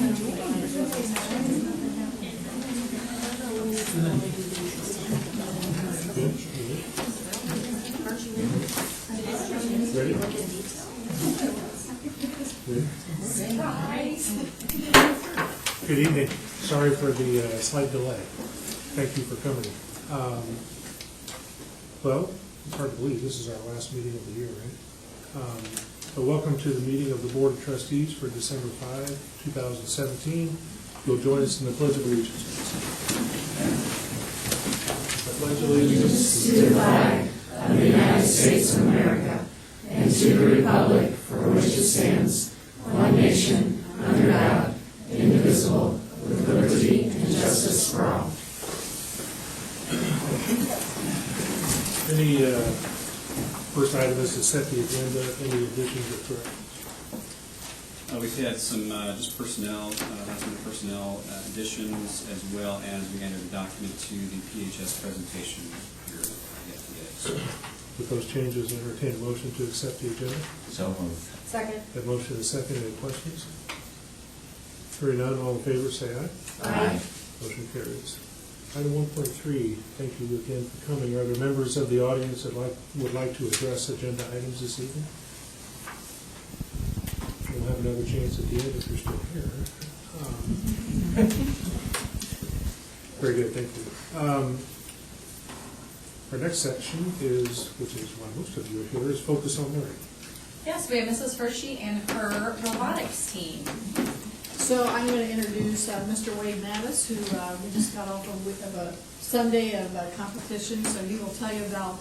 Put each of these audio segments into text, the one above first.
Ready? Good evening. Sorry for the slight delay. Thank you for coming. Well, it's hard to believe this is our last meeting of the year, right? But welcome to the meeting of the Board of Trustees for December 5, 2017. You'll join us in the Pledge of Allegiance. I pledge allegiance to the flag of the United States of America and to the republic for which it stands, one nation, under God, indivisible, with liberty and justice for all. Any first item is to set the agenda. Any additions or corrections? We've had some just personnel, some personnel additions, as well as we added a document to the PHS presentation here yesterday. So, With those changes, entertain a motion to accept the agenda. so moved. Second. That motion is second. Any questions? Hearing none, all in favor say aye. Aye. Motion carries. Item 1.3, thank you again for coming. Are there members of the audience that would like to address agenda items this evening? We'll have another chance at the end if you're still here. Very good, thank you. Our next section is, which is why most of you are here, is Focus on Learning. Yes, we have Mrs. Hershey and her robotics team. So I'm going to introduce Mr. Wade Navis, who we just got off of a Sunday of competition, so he will tell you about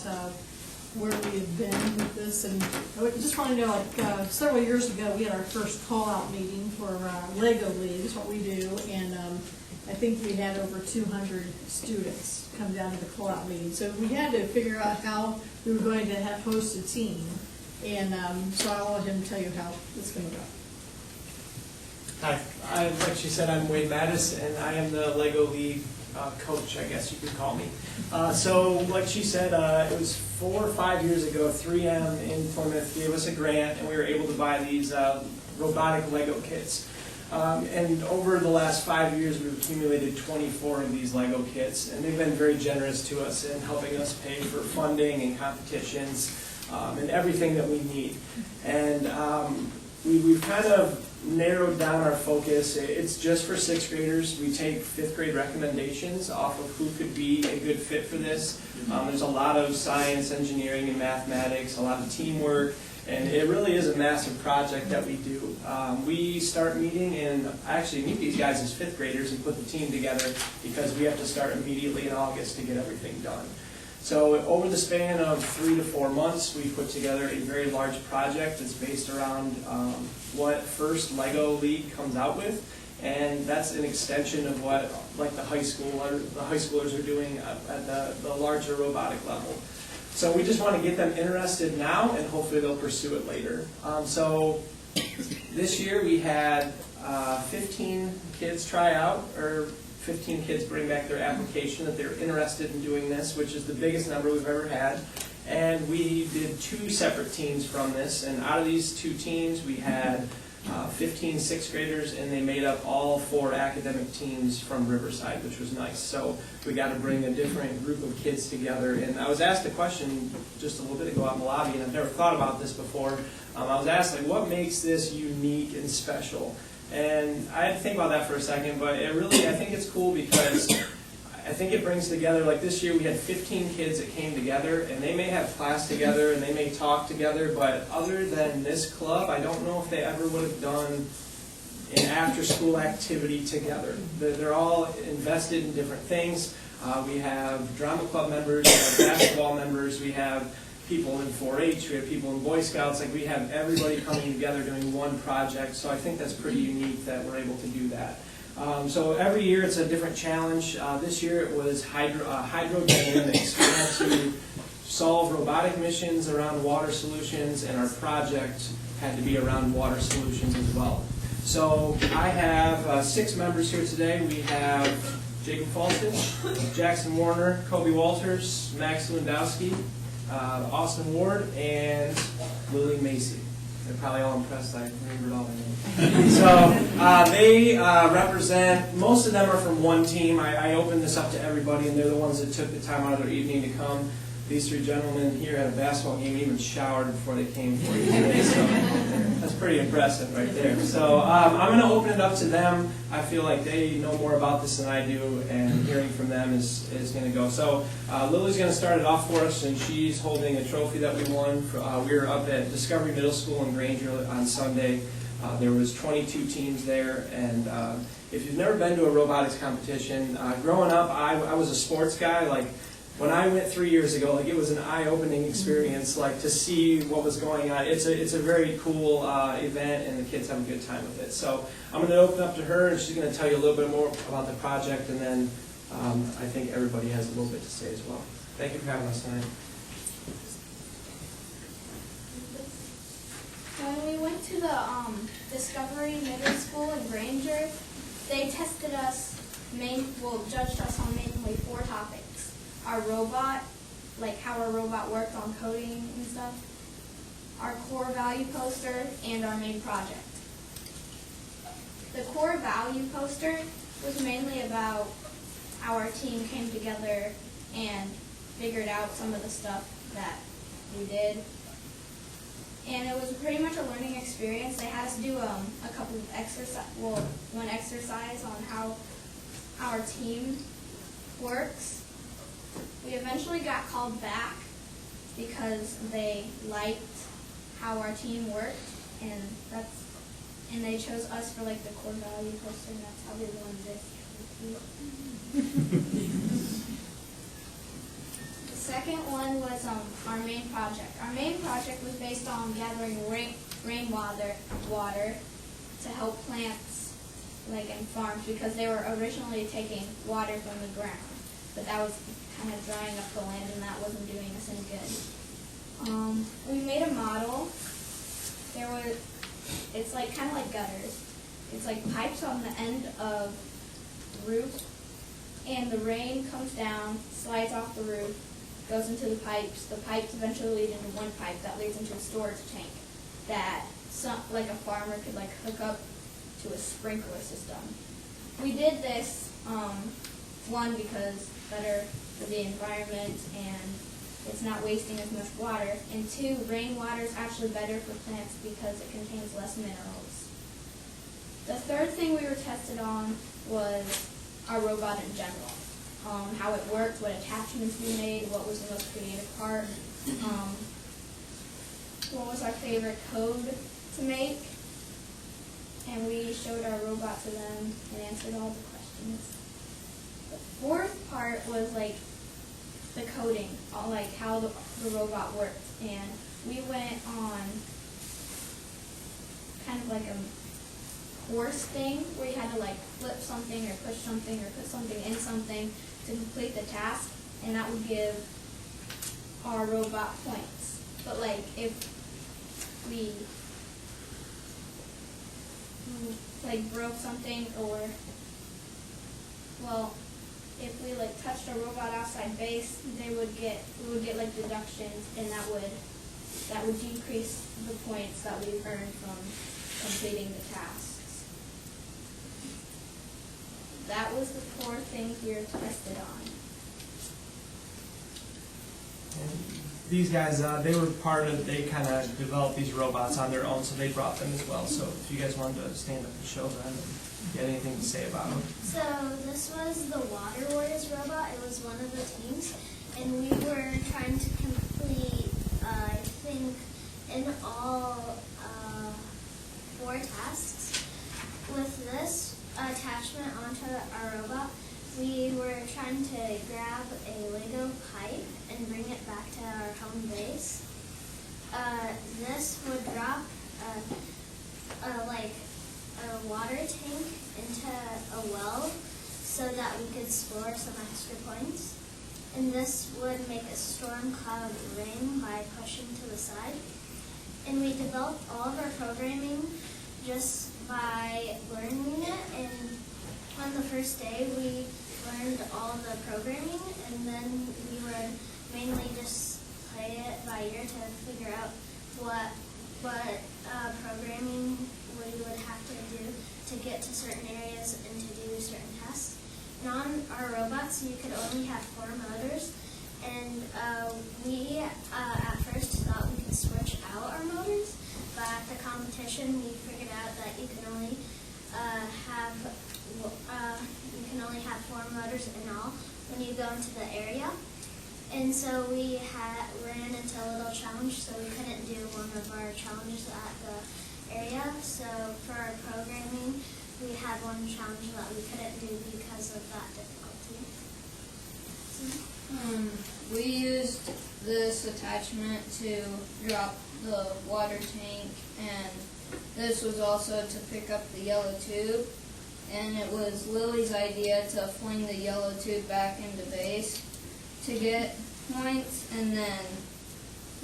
where we have been with this. And I just want to know, like several years ago, we had our first call-out meeting for Lego League, is what we do, and I think we had over 200 students come down to the call-out meeting. So we had to figure out how we were going to host a team, and so I'll let him tell you how it's going to go. Hi, like she said, I'm Wade Mattis, and I am the Lego League coach, I guess you could call me. So, like she said, it was 4 or 5 years ago, 3M in Plymouth gave us a grant, and we were able to buy these robotic Lego kits. And over the last 5 years, we've accumulated 24 of these Lego kits, and they've been very generous to us in helping us pay for funding and competitions and everything that we need. And we've kind of narrowed down our focus. It's just for 6th graders. We take 5th grade recommendations off of who could be a good fit for this. There's a lot of science, engineering, and mathematics, a lot of teamwork, and it really is a massive project that we do. We start meeting and actually meet these guys as 5th graders and put the team together because we have to start immediately in August to get everything done. So over the span of 3 to 4 months, we put together a very large project that's based around what First Lego League comes out with, and that's an extension of what like the high schoolers are doing at the larger robotic level. So we just want to get them interested now, and hopefully they'll pursue it later. So this year we had 15 kids try out, or 15 kids bring back their application that they're interested in doing this, which is the biggest number we've ever had. And we did 2 separate teams from this, and out of these 2 teams we had 15 6th graders, and they made up all 4 academic teams from Riverside, which was nice. So we got to bring a different group of kids together. And I was asked a question just a little bit ago out in the lobby, and I've never thought about this before. I was asked, like, what makes this unique and special? And I had to think about that for a second, but it really, I think it's cool because I think it brings together, like this year we had 15 kids that came together, and they may have class together and they may talk together, but other than this club, I don't know if they ever would have done an after-school activity together. They're all invested in different things. We have drama club members, we have basketball members, we have people in 4-H, we have people in Boy Scouts, like we have everybody coming together doing one project, so I think that's pretty unique that we're able to do that. So every year it's a different challenge. This year it was hydrodynamics. We had to solve robotic missions around water solutions, and our project had to be around water solutions as well. So I have 6 members here today. We have Jacob Falstich, Jackson Warner, Kobe Walters, Max Lewandowski, Austin Ward, and Lily Macy. They're probably all impressed I remembered all their names. So they represent, most of them are from one team. I opened this up to everybody, and they're the ones that took the time out of their evening to come. These three gentlemen here had a basketball game, even showered before they came for you today, so that's pretty impressive right there. So I'm going to open it up to them. I feel like they know more about this than I do, and hearing from them is going to go. So Lily's going to start it off for us, and she's holding a trophy that we won. We were up at Discovery Middle School in Granger on Sunday. There was 22 teams there, and if you've never been to a robotics competition, growing up, I was a sports guy. Like, when I went 3 years ago, like, it was an eye-opening experience, like, to see what was going on. It's a very cool event, and the kids have a good time with it. So I'm going to open up to her, and she's going to tell you a little bit more about the project, and then I think everybody has a little bit to say as well. Thank you for having us tonight. When we went to the Discovery Middle School in Granger, they tested us, judged us on mainly 4 topics. Our robot, like how our robot worked on coding and stuff, our core value poster, and our main project. The core value poster was mainly about how our team came together and figured out some of the stuff that we did. And it was pretty much a learning experience. They had us do a couple of one exercise on how our team works. We eventually got called back because they liked how our team worked, and they chose us for like the core value poster, and that's how we won this trophy. The second one was our main project. Our main project was based on gathering rainwater to help plants, like in farms, because they were originally taking water from the ground, but that was kind of drying up the land, and that wasn't doing us any good. We made a model. It's like kind of like gutters. It's like pipes on the end of the roof, and the rain comes down, slides off the roof, goes into the pipes. The pipes eventually lead into one pipe that leads into a storage tank that like a farmer could like hook up to a sprinkler system. We did this, one, because better for the environment and it's not wasting as much water, and 2, rainwater is actually better for plants because it contains less minerals. The third thing we were tested on was our robot in general. How it worked, what attachments we made, what was the most creative part, what was our favorite code to make, and we showed our robot to them and answered all the questions. The fourth part was like the coding, like how the robot worked, and we went on kind of like a course thing where you had to like flip something or push something or put something in something to complete the task, and that would give our robot points. But like if we like broke something, or if we like touched a robot outside base, we would get like deductions, and that would decrease the points that we earned from completing the tasks. That was the 4 things we were tested on. And these guys, they were they kind of developed these robots on their own, so they brought them as well. So if you guys wanted to stand up and show them, and you had anything to say about them. So this was the Water Warriors robot. It was one of the teams, and we were trying to complete, I think, in all 4 tasks. With this attachment onto our robot, we were trying to grab a Lego pipe and bring it back to our home base. This would drop a water tank into a well so that we could score some extra points. And this would make a storm cloud rain by pushing to the side. And we developed all of our programming just by learning it. And on the first day, we learned all the programming, and then we would mainly just play it by ear to figure out what programming we would have to do to get to certain areas and to do certain tests. And on our robots, you could only have 4 motors, and we at first thought we could switch out our motors, but at the competition we figured out that you can only have 4 motors in all when you go into the area. And so we ran into a little challenge, so we couldn't do one of our challenges at the area. So for our programming, we had one challenge that we couldn't do because of that difficulty. We used this attachment to drop the water tank, and this was also to pick up the yellow tube. And it was Lily's idea to fling the yellow tube back into base to get points, and then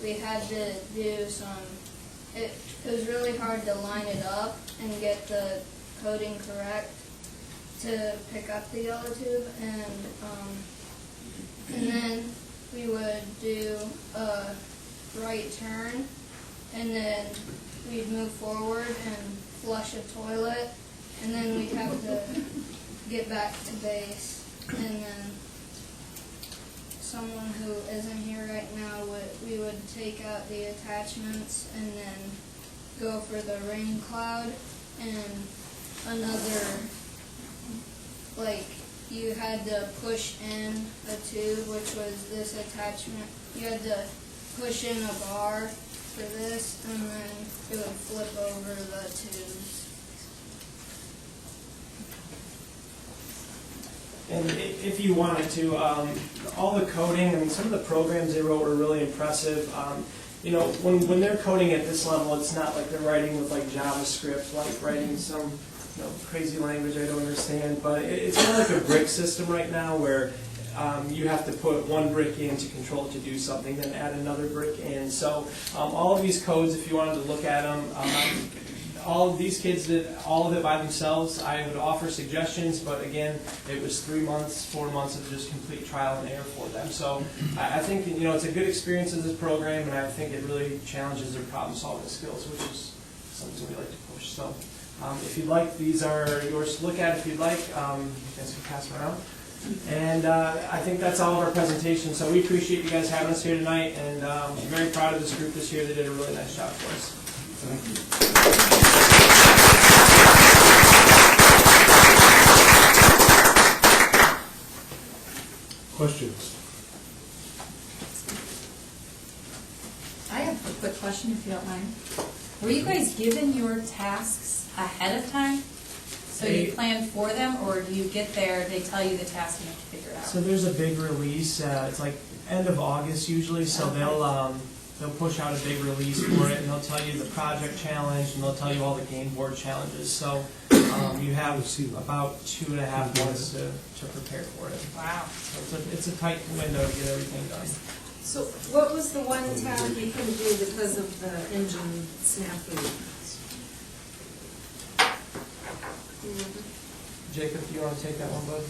we had to do it was really hard to line it up and get the coding correct to pick up the yellow tube, and then we would do a right turn, and then we'd move forward and flush a toilet, and then we'd have to get back to base, and then someone who isn't here right now, we would take out the attachments and then go for the rain cloud, and another, you had to push in a tube, which was this attachment. You had to push in a bar for this, and then it would flip over the tubes. And if you wanted to, all the coding, I mean, some of the programs they wrote were really impressive. When they're coding at this level, it's not like they're writing with JavaScript, like writing some crazy language I don't understand. But it's kind of like a brick system right now where you have to put one brick in to control it to do something, then add another brick in. So all of these codes, if you wanted to look at them, all of these kids did all of it by themselves. I would offer suggestions, but again, it was 4 months of just complete trial and error for them. So I think it's a good experience in this program, and I think it really challenges their problem-solving skills, which is something we like to push. So if you'd like, these are yours to look at. If you'd like, you guys can pass them around. And I think that's all of our presentation. So we appreciate you guys having us here tonight, and I'm very proud of this group this year. They did a really nice job for us. Thank you. Questions? I have a quick question, if you don't mind. Were you guys given your tasks ahead of time? So you plan for them, or do you get there, they tell you the task and you have to figure it out? So there's a big release. It's like end of August usually. So they'll push out a big release for it, and they'll tell you the project challenge, and they'll tell you all the game board challenges. So you have about 2.5 months to prepare for it. Wow. So it's a tight window to get everything done. So what was the one task you couldn't do because of the engine snafu? Jacob, do you want to take that one, bud?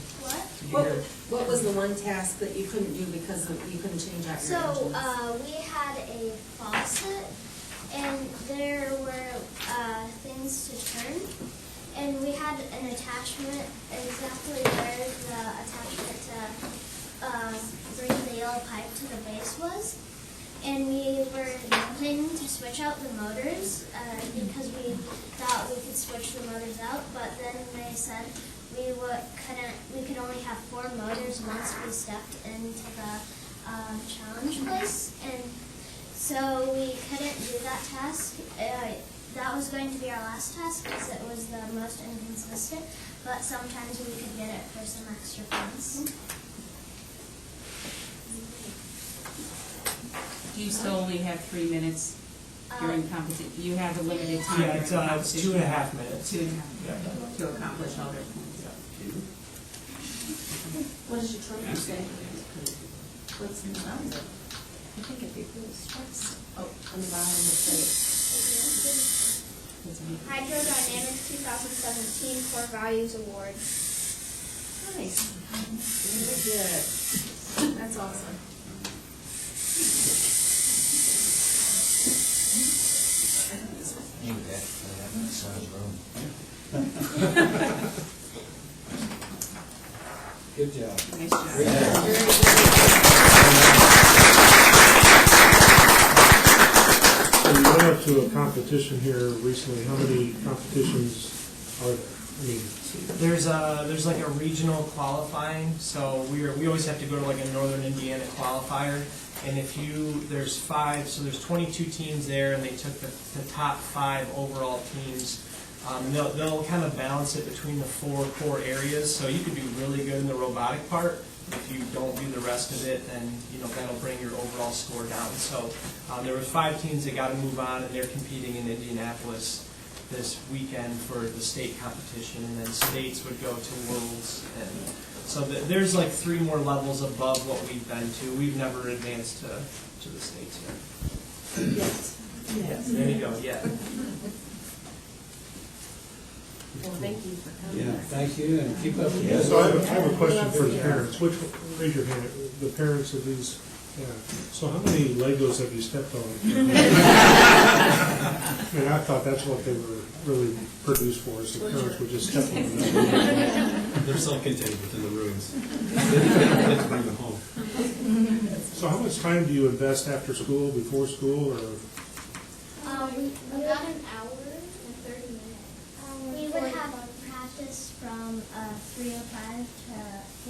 What? What was the one task that you couldn't do because you couldn't change out your So engines? we had a faucet, and there were things to turn, and we had an attachment exactly where the attachment to bring the yellow pipe to the base was, and we were hoping to switch out the motors because we thought we could switch the motors out, but then they said we could only have 4 motors once we stepped into the challenge place, and so we couldn't do that task. That was going to be our last task because it was the most inconsistent, but sometimes we could get it for some extra points. Do you still only have 3 minutes during competition? You have a limited time. Yeah, it's during 2.5 minutes. 2.5 Yeah. to accomplish all their points. What does your trophy say? What's in the number? I think if you put stress. Oh, on the bottom it says. Hydrodynamics 2017 Core Values Award. Nice. Very good. That's awesome. Good job. Nice job. So you went up to a competition here recently. How many competitions are there? I mean, There's like a regional qualifying, so we always have to go to like a Northern Indiana qualifier. And there's 5, so there's 22 teams there, and they took the top 5 overall teams. They'll kind of balance it between the 4 core areas, so you could do really good in the robotic part. If you don't do the rest of it, then that'll bring your overall score down. So there were 5 teams that got to move on, and they're competing in Indianapolis this weekend for the state competition, and then states would go to worlds. And so there's like 3 more levels above what we've been to. We've never advanced to the states yet. Yes. There you go. Yeah. Well, thank you for coming. Yeah, thank you, and keep up the good so I work. have a question for the parents. Raise your hand, the parents of these, yeah. So how many Legos have you stepped on? I mean, I thought that's what they were really produced for, is the parents would just step on them. They're self-contained within the rooms. They don't get to bring them home. So how much time do you invest after school, before school, or? About an hour and 30 minutes. We would have practice from 3:05 to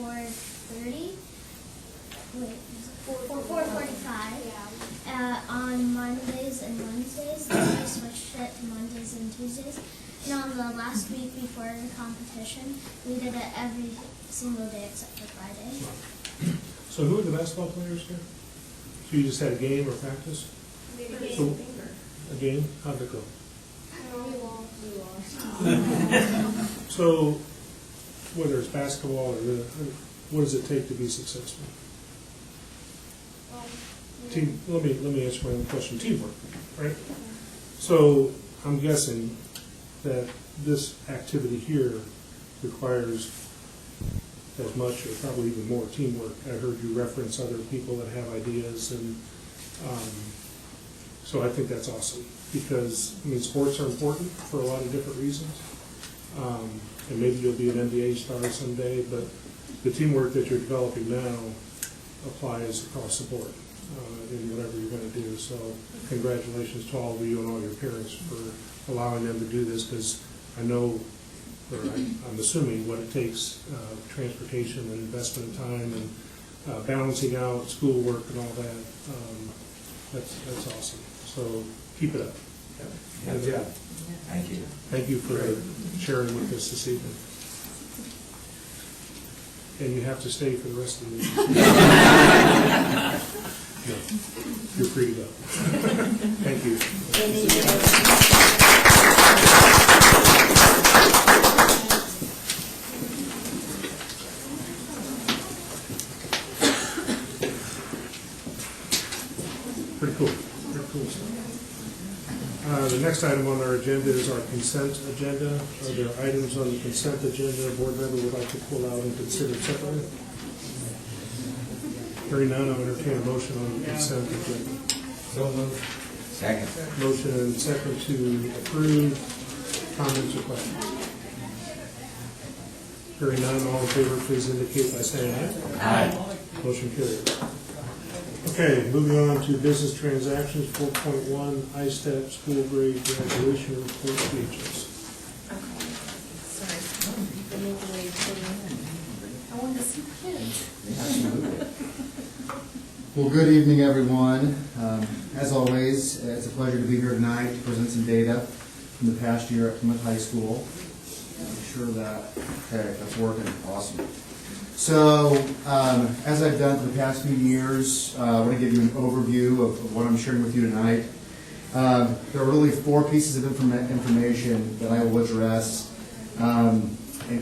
4:30. Wait, 4:45. Yeah. On Mondays and Wednesdays, then we switched it to Mondays and Tuesdays. And on the last week before the competition, we did it every single day except for Friday. So who are the basketball players here? So you just had a game or practice? So, a game? How'd it go? So, whether it's basketball or what does it take to be successful? Team. Let me answer my own question. Teamwork, right? So I'm guessing that this activity here requires as much or probably even more teamwork. I heard you reference other people that have ideas, and so I think that's awesome, because I mean, sports are important for a lot of different reasons, and maybe you'll be an NBA star someday, but the teamwork that you're developing now applies across the board in whatever you're going to do. So congratulations to all of you and all your parents for allowing them to do this, because I know, or I'm assuming, what it takes, transportation and investment of time and balancing out schoolwork and all that. That's awesome. So keep it up. Good job. Thank you. Thank you for sharing with us this evening. And you have to stay for the rest of the meeting. You're free to go. Thank you. Pretty cool. Pretty cool stuff. The next item on our agenda is our consent agenda. Are there items on the consent agenda a board member would like to pull out and consider separately? Hearing none, I'll entertain a motion on the consent agenda. So moved. Second. Motion and second to approve. Comments or questions? Hearing none, all in favor, please indicate by saying aye. Aye. Motion carried. Okay, moving on to business transactions, 4.1, ISTEP school grade graduation report speeches. Sorry. I want to see kids. Well, good evening, everyone. As always, it's a pleasure to be here tonight to present some data from the past year at Plymouth High School. I'm sure that's working. Awesome. So, as I've done for the past few years, I want to give you an overview of what I'm sharing with you tonight. There are really 4 pieces of information that I will address, and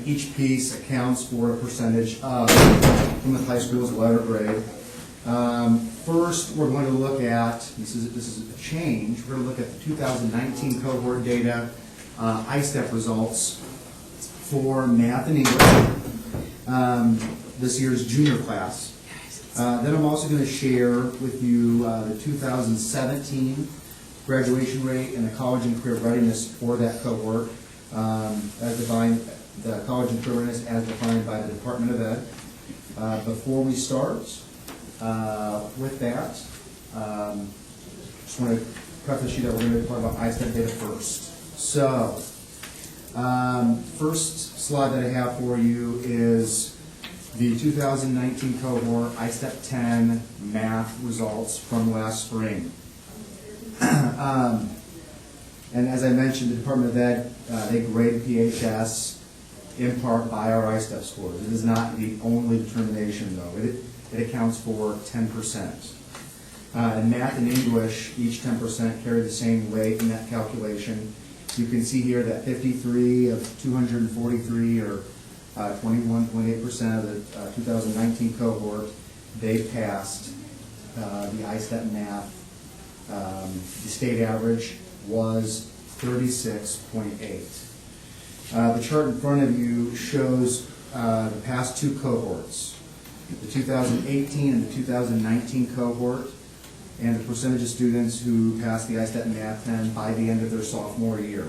each piece accounts for a percentage of Plymouth High School's letter grade. First, we're going to look at, this is a change, we're going to look at the 2019 cohort data, ISTEP results for math and English. This year's junior class. Then I'm also going to share with you the 2017 graduation rate and the college and career readiness for that cohort, as defined, the college and career readiness as defined by the Department of Ed. Before we start with that, just want to preface you that we're going to talk about ISTEP data first. So, first slide that I have for you is the 2019 cohort ISTEP 10 math results from last spring. And as I mentioned, the Department of Ed, they grade PHS in part by our ISTEP scores. It is not the only determination, though. It accounts for 10%. In math and English, each 10% carry the same weight in that calculation. You can see here that 53 of 243, or 21.8% of the 2019 cohort, they passed the ISTEP math. The state average was 36.8. The chart in front of you shows the past two cohorts, the 2018 and the 2019 cohort, and the percentage of students who passed the ISTEP Math 10 by the end of their sophomore year.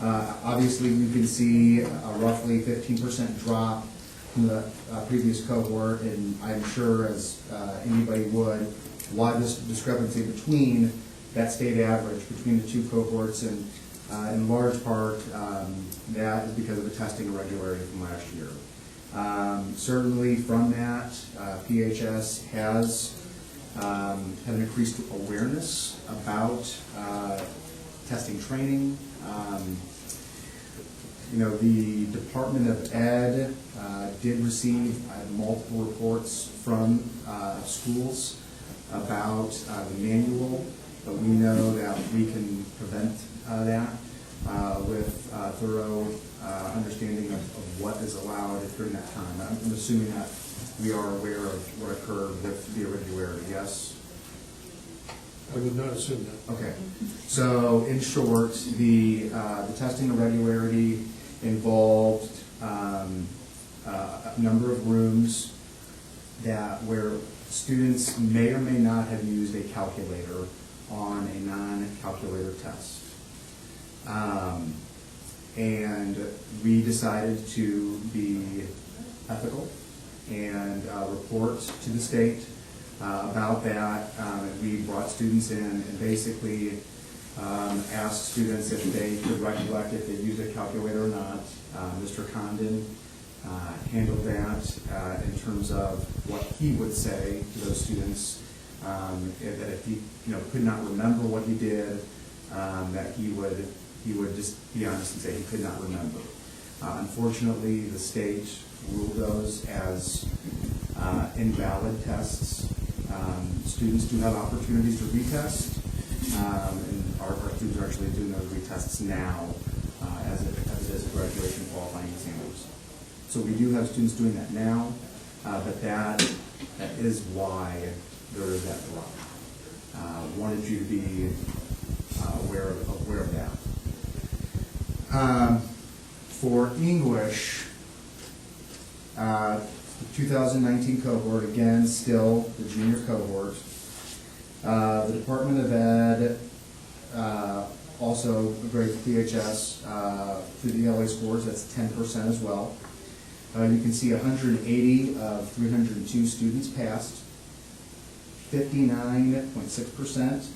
Obviously, you can see a roughly 15% drop from the previous cohort, and I'm sure, as anybody would, why this discrepancy between that state average between the two cohorts, and in large part, that is because of the testing irregularity from last year. Certainly from that, PHS has had an increased awareness about testing training. The Department of Ed did receive multiple reports from schools about the manual, but we know that we can prevent that with thorough understanding of what is allowed during that time. I'm assuming that we are aware of what occurred with the irregularity, yes? I would not assume that. Okay. So in short, the testing irregularity involved a number of rooms where students may or may not have used a calculator on a non-calculator test. And we decided to be ethical and report to the state about that. We brought students in and basically asked students if they could recollect if they used a calculator or not. Mr. Condon handled that in terms of what he would say to those students, that if he could not remember what he did, that he would just be honest and say he could not remember. Unfortunately, the state ruled those as invalid tests. Students do have opportunities to retest, and our students are actually doing those retests now as it is a graduation qualifying exams. So we do have students doing that now, but that is why there is that drop. Wanted you to be aware of that. For English, the 2019 cohort, again, still the junior cohort. The Department of Ed also graded PHS through the LA scores. That's 10% as well. You can see 180 of 302 students passed. 59.6%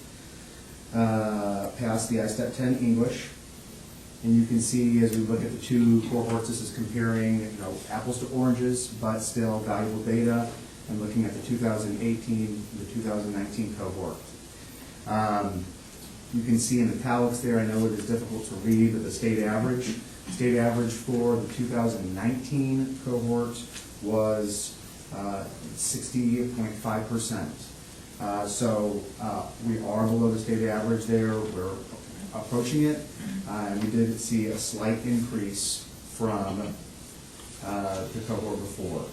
passed the ISTEP 10 English. And you can see as we look at the two cohorts, this is comparing apples to oranges, but still valuable data, and looking at the 2018 and the 2019 cohort. You can see in italics there, I know it is difficult to read, but the state average for the 2019 cohort was 60.5%. So we are below the state average there. We're approaching it, and we did see a slight increase from the cohort before.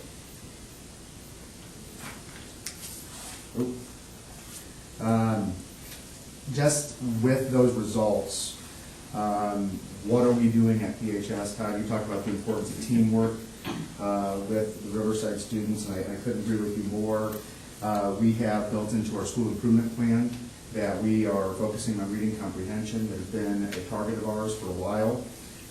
Just with those results, what are we doing at PHS? Todd, you talked about the importance of teamwork with the Riverside students, and I couldn't agree with you more. We have built into our school improvement plan that we are focusing on reading comprehension. That has been a target of ours for a while.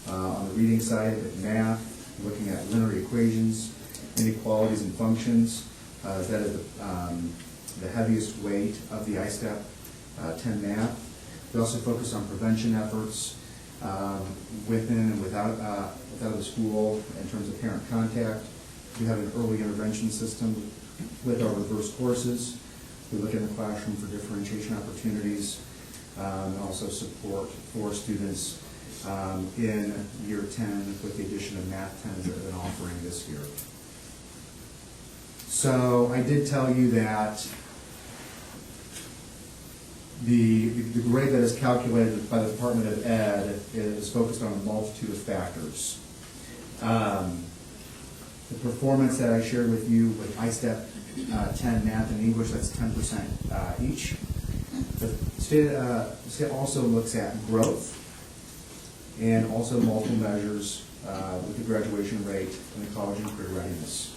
On the reading side, with math, looking at linear equations, inequalities and functions. That is the heaviest weight of the ISTEP 10 math. We also focus on prevention efforts within and without the school in terms of parent contact. We have an early intervention system with our reverse courses. We look in the classroom for differentiation opportunities, and also support for students in year 10 with the addition of math 10s that have been offering this year. So I did tell you that the grade that is calculated by the Department of Ed is focused on a multitude of factors. The performance that I shared with you with ISTEP 10 math and English, that's 10% each. The state also looks at growth and also multiple measures with the graduation rate and the college and career readiness.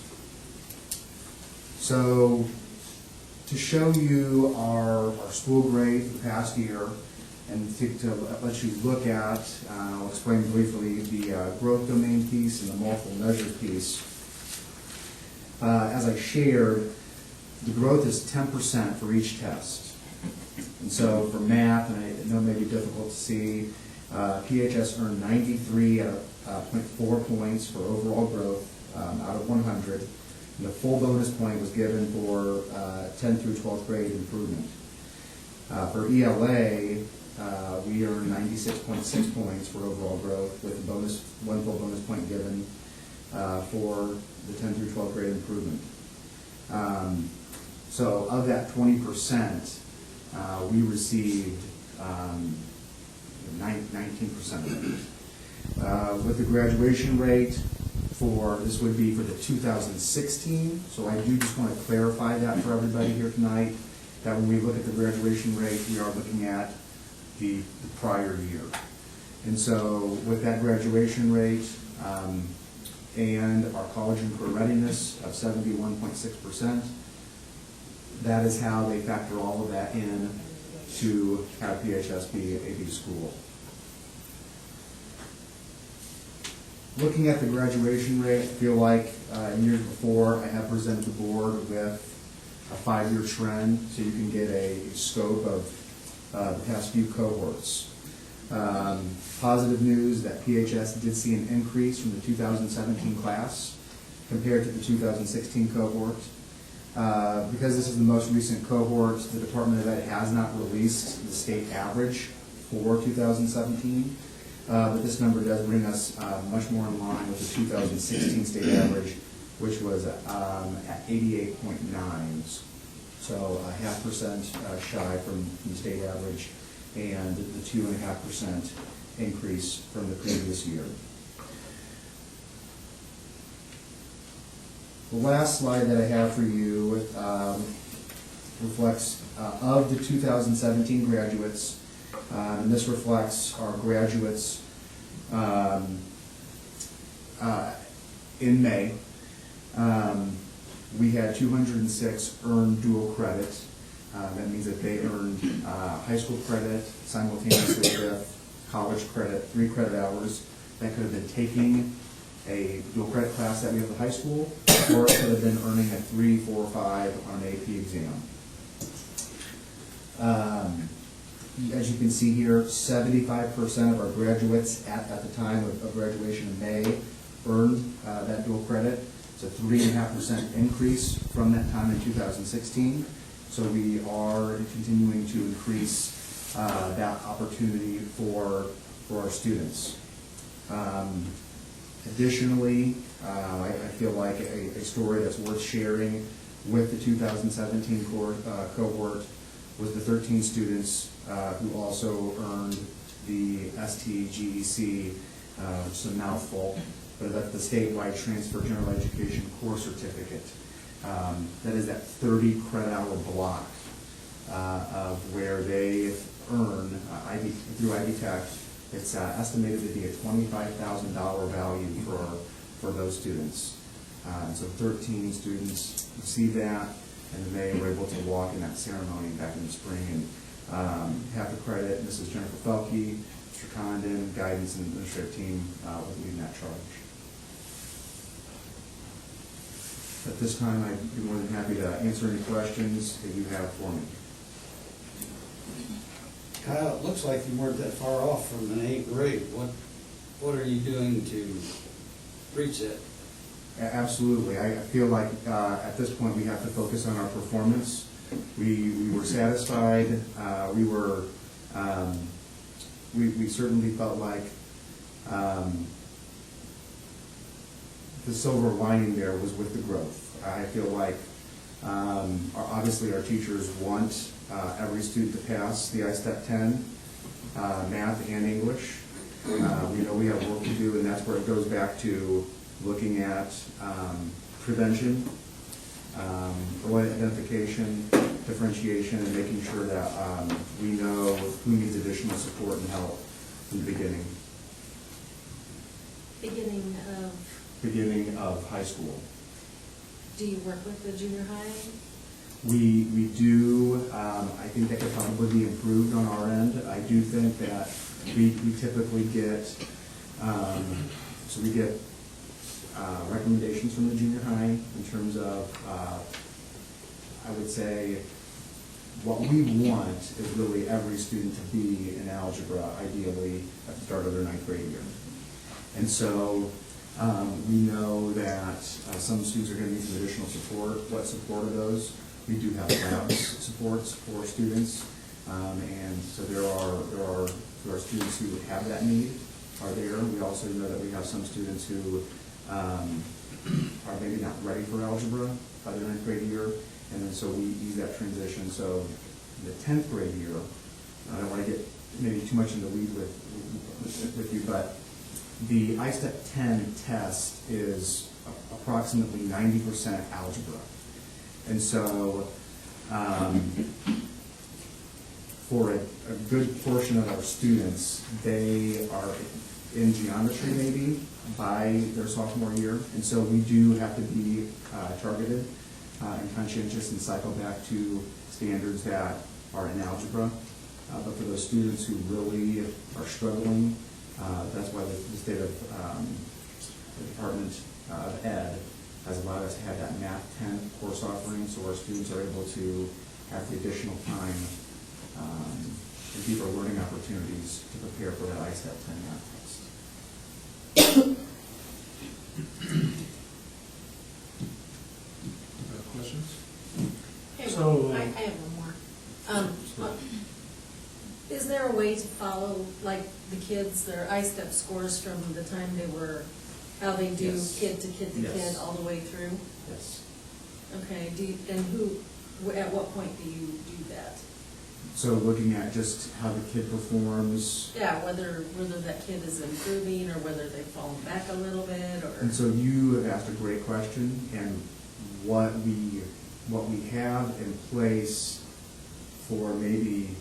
So to show you our school grade for the past year and to let you look at, I'll explain briefly the growth domain piece and the multiple measures piece. As I shared, the growth is 10% for each test. And so for math, and I know it may be difficult to see, PHS earned 93.4 points for overall growth out of 100. And the full bonus point was given for 10th through 12th grade improvement. For ELA, we earned 96.6 points for overall growth with one full bonus point given for the 10th through 12th grade improvement. So of that 20%, we received 19% of it. With the graduation rate this would be for the 2016, so I do just want to clarify that for everybody here tonight, that when we look at the graduation rate, we are looking at the prior year. And so with that graduation rate, and our college and career readiness of 71.6%. That is how they factor all of that in to have PHS be a B school. Looking at the graduation rate, I feel like in years before I have presented the board with a 5-year trend so you can get a scope of the past few cohorts. Positive news that PHS did see an increase from the 2017 class compared to the 2016 cohort. Because this is the most recent cohort, the Department of Ed has not released the state average for 2017, but this number does bring us much more in line with the 2016 state average, which was at 88.9. So 0.5% shy from the state average, and the 2.5% increase from the previous year. The last slide that I have for you reflects of the 2017 graduates, and this reflects our graduates in May. We had 206 earned dual credit. That means that they earned high school credit simultaneously with college credit, 3 credit hours. That could have been taking a dual credit class that we have at high school, or it could have been earning a 3, 4, 5 on an AP exam. As you can see here, 75% of our graduates at the time of graduation in May earned that dual credit. It's a 3.5% increase from that time in 2016. So we are continuing to increase that opportunity for our students. Additionally, I feel like a story that's worth sharing with the 2017 cohort was the 13 students who also earned the STGEC, which is a mouthful, but that's the statewide transfer general education core certificate. That is that 30 credit hour block of where they earn through Ivy Tech. It's estimated to be a $25,000 value for those students. So 13 students received that, and then they were able to walk in that ceremony back in the spring Half the credit, Mrs. Jennifer Felke, Mr. Condon, guidance and administrative team will be leading that charge. At this time, I'd be more than happy to answer any questions that you have for me. Kyle, it looks like you weren't that far off from an 8th grade. What are you doing to reach that? Absolutely. I feel like at this point we have to focus on our performance. We were satisfied. We certainly felt like the silver lining there was with the growth. I feel like obviously our teachers want every student to pass the ISTEP 10, math and English. We know we have work to do, and that's where it goes back to looking at prevention, early identification, differentiation, and making sure that we know who needs additional support and help from the beginning. Beginning of high school. Do you work with the junior high? We do. I think that could probably be improved on our end. I do think that we typically get, recommendations from the junior high in terms of, I would say, what we want is really every student to be in algebra, ideally at the start of their 9th grade year. And so we know that some students are going to need some additional support. What support are those? We do have labs supports for students, and so there are students who have that need are there. We also know that we have some students who are maybe not ready for algebra by their 9th grade year, and then so we ease that transition. So the 10th grade year, I don't want to get maybe too much in the weed with you, but the ISTEP 10 test is approximately 90% algebra. And so for a good portion of our students, they are in geometry maybe by their sophomore year. And so we do have to be targeted and conscientious and cycle back to standards that are in algebra. But for those students who really are struggling, that's why the state of the Department of Ed has allowed us to have that Math 10 course offering, so our students are able to have the additional time and deeper learning opportunities to prepare for that ISTEP 10 math test. Questions? Hey, So, I have one more. Is there a way to follow, like, the kids, their ISTEP scores from the time they were, how they do Yes. kid to kid to Yes. kid all the way through? Yes. Okay, at what point do you do that? So looking at just how the kid performs. Yeah, whether that kid is improving or whether they've fallen back a little bit or. And so you have asked a great question, and what we have in place for maybe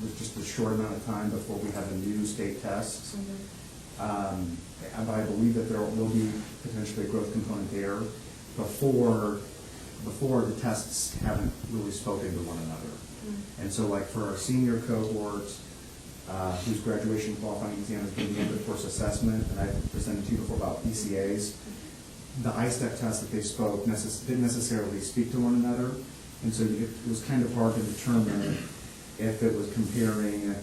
with just a short amount of time before we have a new state test. But I believe that there will be potentially a growth component there before the tests haven't really spoken to one another. And so like for our senior cohort, whose graduation qualifying exam is being the end of course assessment, and I've presented to you before about PCAs, the ISTEP test that they spoke didn't necessarily speak to one another. And so it was kind of hard to determine if it was comparing,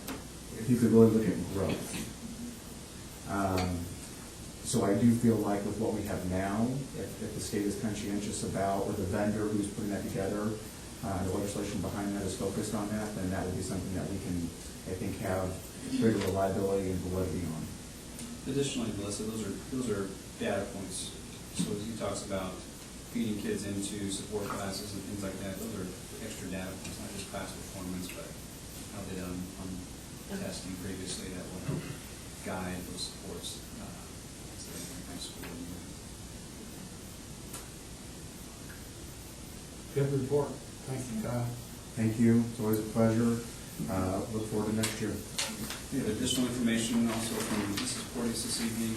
if you could really look at growth. So I do feel like with what we have now, if the state is conscientious about, or the vendor who's putting that together, the legislation behind that is focused on that, then that would be something that we can, I think, have greater reliability and validity on. Additionally, Melissa, those are data points. So as he talks about feeding kids into support classes and things like that, those are extra data points, not just class performance, but how they done on testing previously that will help guide those supports as they enter high school. Good report. Thank you, Kyle. Thank you. It's always a pleasure. Look forward to next year. We have additional information also from Mrs. Porteous this evening.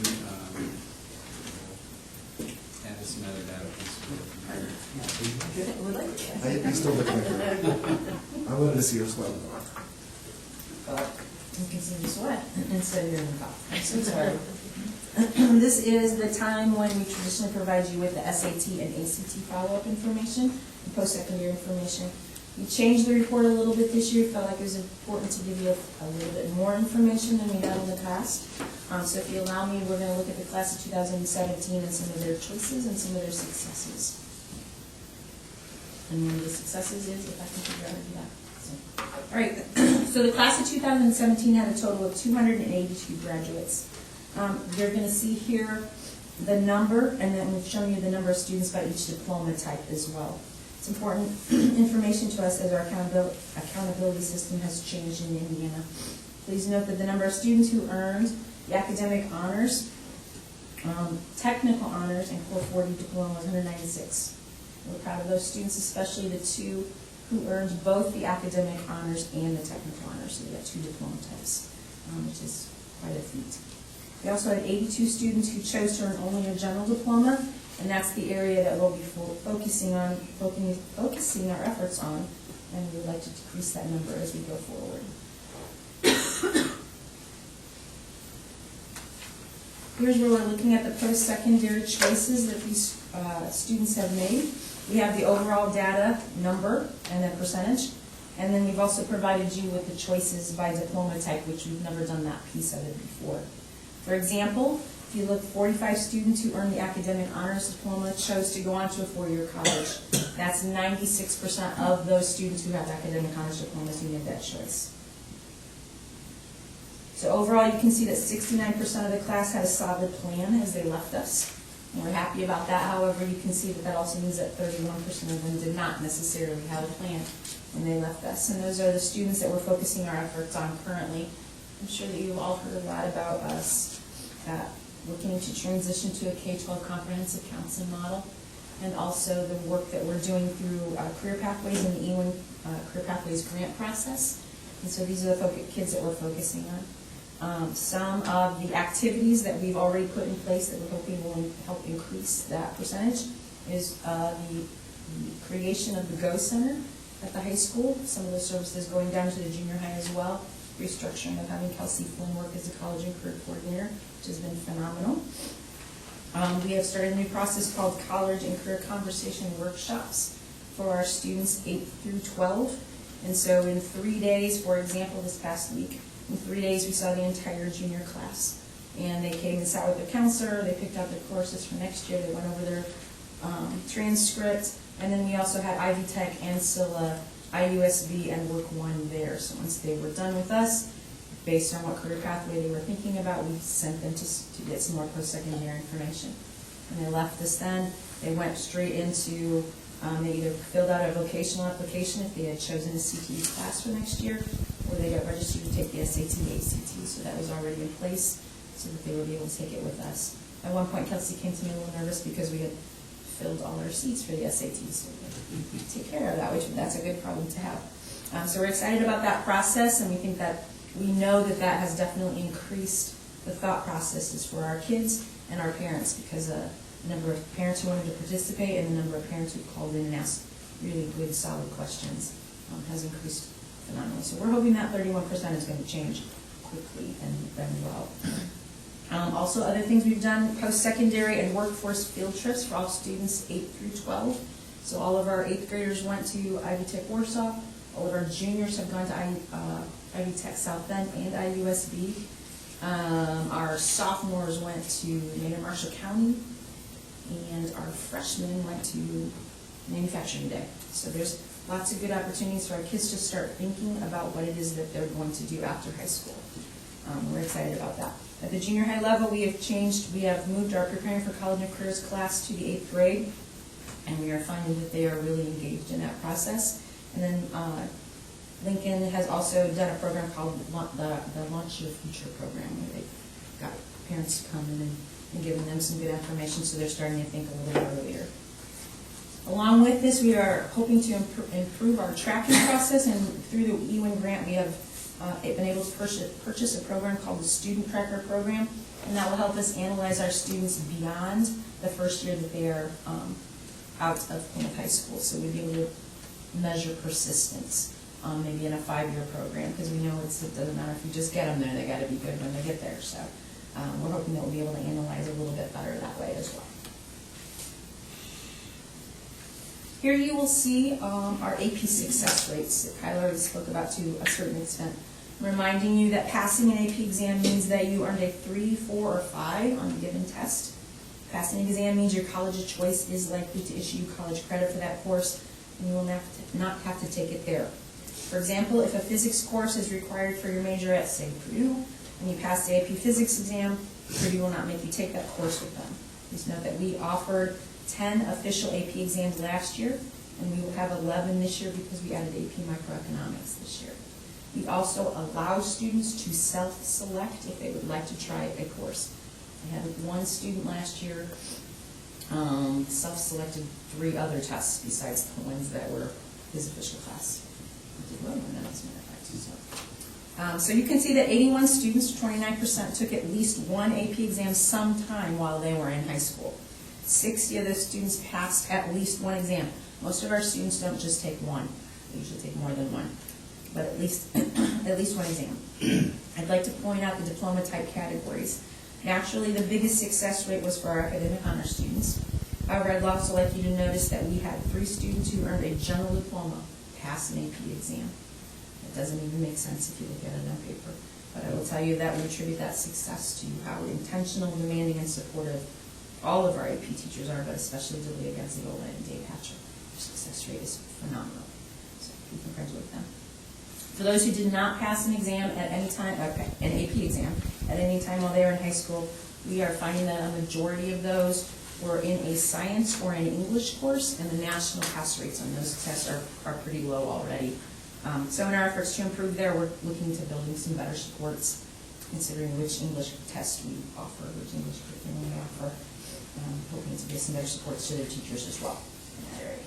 Add some other data points. I still look like I wanted to see her sweat. You can see me sweat instead of hearing the cough. I'm so sorry. This is the time when we traditionally provide you with the SAT and ACT follow-up information and post-secondary information. We changed the report a little bit this year, felt like it was important to give you a little bit more information than we had in the past. So if you allow me, we're going to look at the class of 2017 and some of their choices and some of their successes. And one of the successes is, if I can figure out how to do that. So, all right, so the class of 2017 had a total of 282 graduates. You're going to see here the number, and then we've shown you the number of students by each diploma type as well. It's important information to us as our accountability system has changed in Indiana. Please note that the number of students who earned the academic honors, technical honors, and Core 40 diploma was 196. We're proud of those students, especially the two who earned both the academic honors and the technical honors. So we got two diploma types, which is quite a feat. We also had 82 students who chose to earn only a general diploma, and that's the area that we'll be focusing our efforts on, and we would like to decrease that number as we go forward. Here's where we're looking at the post-secondary choices that these students have made. We have the overall data number and the percentage, and then we've also provided you with the choices by diploma type, which we've never done that piece of it before. For example, if you look, 45 students who earned the academic honors diploma chose to go on to a four-year college. That's 96% of those students who have academic honors diplomas who made that choice. So overall, you can see that 69% of the class had a solid plan as they left us. And we're happy about that. However, you can see that that also means that 31% of them did not necessarily have a plan when they left us. And those are the students that we're focusing our efforts on currently. I'm sure that you've all heard a lot about us looking to transition to a K-12 comprehensive counseling model, and also the work that we're doing through Career Pathways and the EWIN Career Pathways grant process. And so these are the kids that we're focusing on. Some of the activities that we've already put in place that we're hoping will help increase that percentage is the creation of the GO Center at the high school. Some of the services going down to the junior high as well. Restructuring of having Kelsey Flynn work as a college and career coordinator, which has been phenomenal. We have started a new process called College and Career Conversation Workshops for our students 8 through 12. And so in 3 days, for example, this past week, in 3 days we saw the entire junior class. And they came and sat with their counselor, they picked out their courses for next year, they went over their transcript, and then we also had Ivy Tech, Ancilla, IUSB, and Work One there. So once they were done with us, based on what career pathway they were thinking about, we sent them to get some more post-secondary information. When they left us then, they went straight into, they either filled out a vocational application if they had chosen a CTE class for next year, or they got registered to take the SAT and ACT, so that was already in place so that they would be able to take it with us. At one point, Kelsey came to me a little nervous because we had filled all our seats for the SAT, so we take care of that, which that's a good problem to have. So we're excited about that process, and we think that we know that that has definitely increased the thought processes for our kids and our parents, because the number of parents who wanted to participate and the number of parents who called in and asked really good, solid questions has increased phenomenally. So we're hoping that 31% is going to change quickly and well. Also, other things we've done, post-secondary and workforce field trips for all students 8 through 12. So all of our 8th graders went to Ivy Tech Warsaw. All of our juniors have gone to Ivy Tech South Bend and IUSB. Our sophomores went to Mayor Marshall County, and our freshmen went to Manufacturing Day. So there's lots of good opportunities for our kids to start thinking about what it is that they're going to do after high school. We're excited about that. At the junior high level, we have moved our Preparing for College and Careers class to the 8th grade, and we are finding that they are really engaged in that process. And then Lincoln has also done a program called the Launch Your Future program, where they've got parents to come in and giving them some good information, so they're starting to think a little bit earlier. Along with this, we are hoping to improve our tracking process, and through the EWIN grant, we have been able to purchase a program called the Student Tracker Program, and that will help us analyze our students beyond the first year that they are out of Plymouth High School. So we'll be able to measure persistence, maybe in a 5-year program, because we know it doesn't matter if you just get them there, they got to be good when they get there. So we're hoping that we'll be able to analyze a little bit better that way as well. Here you will see our AP success rates that Kyler already spoke about to a certain extent. Reminding you that passing an AP exam means that you earned a 3, 4, or 5 on a given test. Passing an exam means your college of choice is likely to issue you college credit for that course, and you will not have to take it there. For example, if a physics course is required for your major at, say, Purdue, and you pass the AP physics exam, Purdue will not make you take that course with them. Please note that we offered 10 official AP exams last year, and we will have 11 this year because we added AP microeconomics this year. We also allow students to self-select if they would like to try a course. I had one student last year self-selected 3 other tests besides the ones that were his official class. I did well on that, as a matter of fact. So you can see that 81 students, 29%, took at least one AP exam sometime while they were in high school. 60 of those students passed at least one exam. Most of our students don't just take one. They usually take more than one, but at least one exam. I'd like to point out the diploma type categories. Naturally, the biggest success rate was for our academic honor students. However, I'd also like you to notice that we had 3 students who earned a general diploma pass an AP exam. It doesn't even make sense if you look at it on paper. But I will tell you that we attribute that success to how intentional, demanding, and supportive all of our AP teachers are, but especially Delia Gazziola and Dave Hatcher. Their success rate is phenomenal. So we can graduate them. For those who did not pass an exam at any time, an AP exam at any time while they were in high school, we are finding that a majority of those were in a science or an English course, and the national pass rates on those tests are pretty low already. So in our efforts to improve there, we're looking to building some better supports, considering which English test we offer, which English curriculum we offer, hoping to give some better supports to their teachers as well in that area.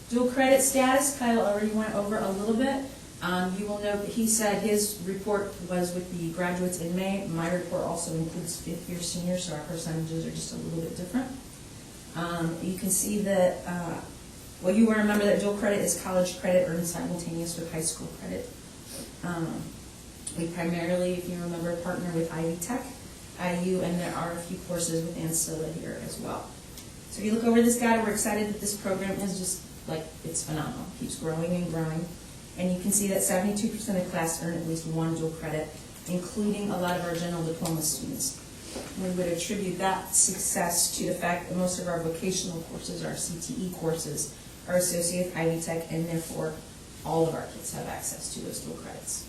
Dual credit status, Kyle already went over a little bit. You will note that he said his report was with the graduates in May. My report also includes 5th-year seniors, so our percentages are just a little bit different. You can see that, well, you will remember that dual credit is college credit earned simultaneous with high school credit. We primarily, if you remember, partner with Ivy Tech, IU, and there are a few courses with Ancilla here as well. So if you look over this guide, we're excited that this program is just like, it's phenomenal. It keeps growing and growing. And you can see that 72% of the class earn at least one dual credit, including a lot of our general diploma students. We would attribute that success to the fact that most of our vocational courses, our CTE courses, are associated with Ivy Tech, and therefore all of our kids have access to those dual credits.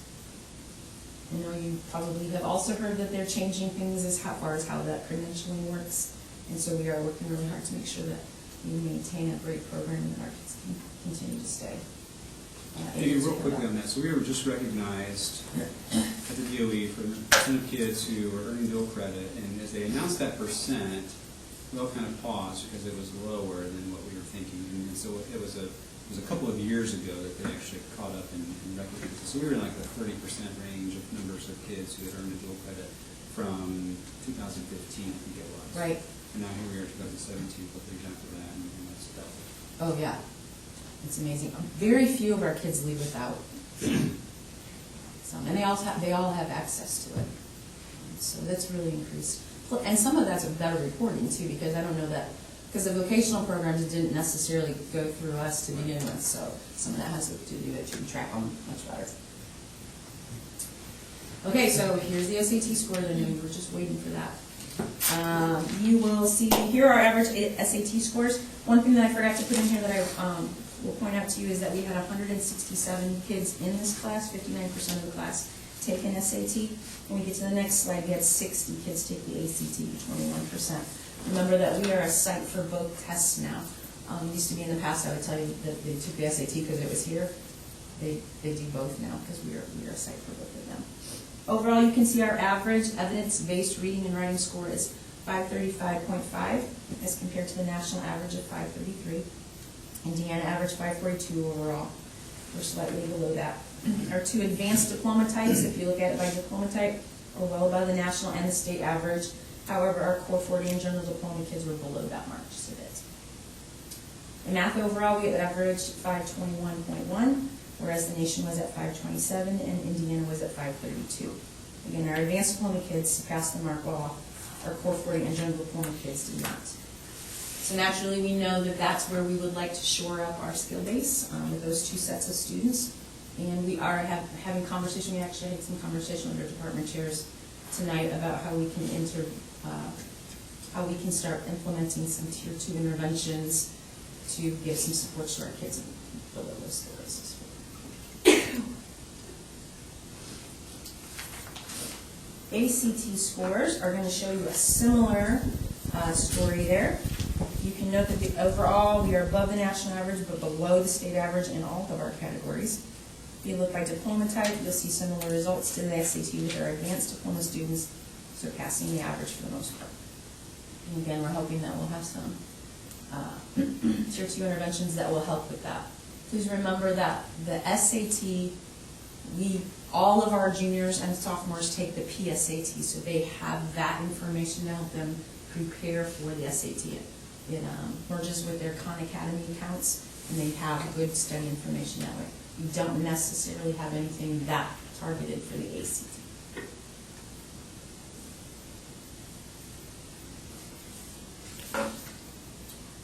I know you probably have also heard that they're changing things as far as how that credentialing works, and so we are working really hard to make sure that we maintain a great program and that our kids can continue to stay. Maybe real quickly on that, so we were just recognized at the DOE for the percent of kids who were earning dual credit, and as they announced that percent, we all kind of paused because it was lower than what we were thinking, and so it was a couple of years ago that they actually caught up and recognized it. So we were in like the 30% range of numbers of kids who had earned a dual credit from 2015, I think it was. Right. And now here we are, 2017, but the years after that, and that's double. Oh, yeah. It's amazing. Very few of our kids leave without some, and they all have access to it. So that's really increased. And some of that's a better reporting too, because I don't know that, because the vocational programs didn't necessarily go through us to begin with, so some of that has to do with it to track them much better. Okay, so here's the SAT scores. I know you were just waiting for that. You will see here are average SAT scores. One thing that I forgot to put in here that I will point out to you is that we had 167 kids in this class, 59% of the class take an SAT. When we get to the next slide, we had 60 kids take the ACT, 21%. Remember that we are a site for both tests now. It used to be in the past I would tell you that they took the SAT because it was here. They do both now because we are a site for both of them. Overall, you can see our average evidence-based reading and writing score is 535.5 as compared to the national average of 533. Indiana averaged 542 overall. we're slightly below that. Our two advanced diploma types, if you look at it by diploma type, are well above the national and the state average. However, our core 40 and general diploma kids were below that mark just a bit. In math overall, we averaged 521.1, whereas the nation was at 527 and Indiana was at 532. Again, our advanced diploma kids surpassed the mark while our core 40 and general diploma kids did not. So naturally, we know that that's where we would like to shore up our skill base with those two sets of students. And we are having conversation. We actually had some conversation with our department chairs tonight about how we can start implementing some tier 2 interventions to give some support to our kids below those skill bases. ACT scores are going to show you a similar story there. You can note that overall we are above the national average but below the state average in all of our categories. If you look by diploma type, you'll see similar results to the SAT with our advanced diploma students surpassing the average for the most part. And again, we're hoping that we'll have some tier 2 interventions that will help with that. Please remember that the SAT, all of our juniors and sophomores take the PSAT, so they have that information to help them prepare for the SAT. It merges with their Khan Academy accounts, and they have good study information that way. You don't necessarily have anything that targeted for the ACT.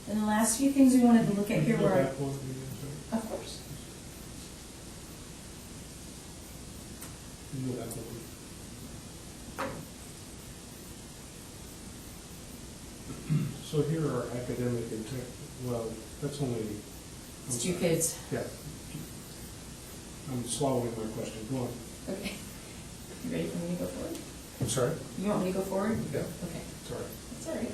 And the last few things we wanted to look at here were, of course. So here are academic and tech, well, that's only. It's two kids. Yeah. I'm swallowing my question. Go on. Okay. You ready for me to go forward? I'm sorry? You want me to go forward? Yeah. Okay. Sorry. That's all right.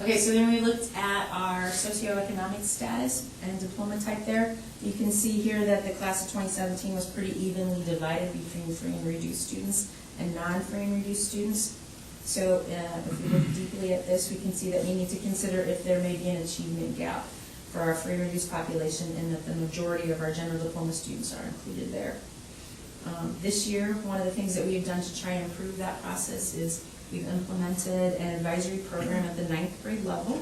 Okay, so then we looked at our socioeconomic status and diploma type there. You can see here that the class of 2017 was pretty evenly divided between free and reduced students and non-free and reduced students. So if we look deeply at this, we can see that we need to consider if there may be an achievement gap for our free and reduced population, and that the majority of our general diploma students are included there. This year, one of the things that we've done to try and improve that process is we've implemented an advisory program at the 9th grade level.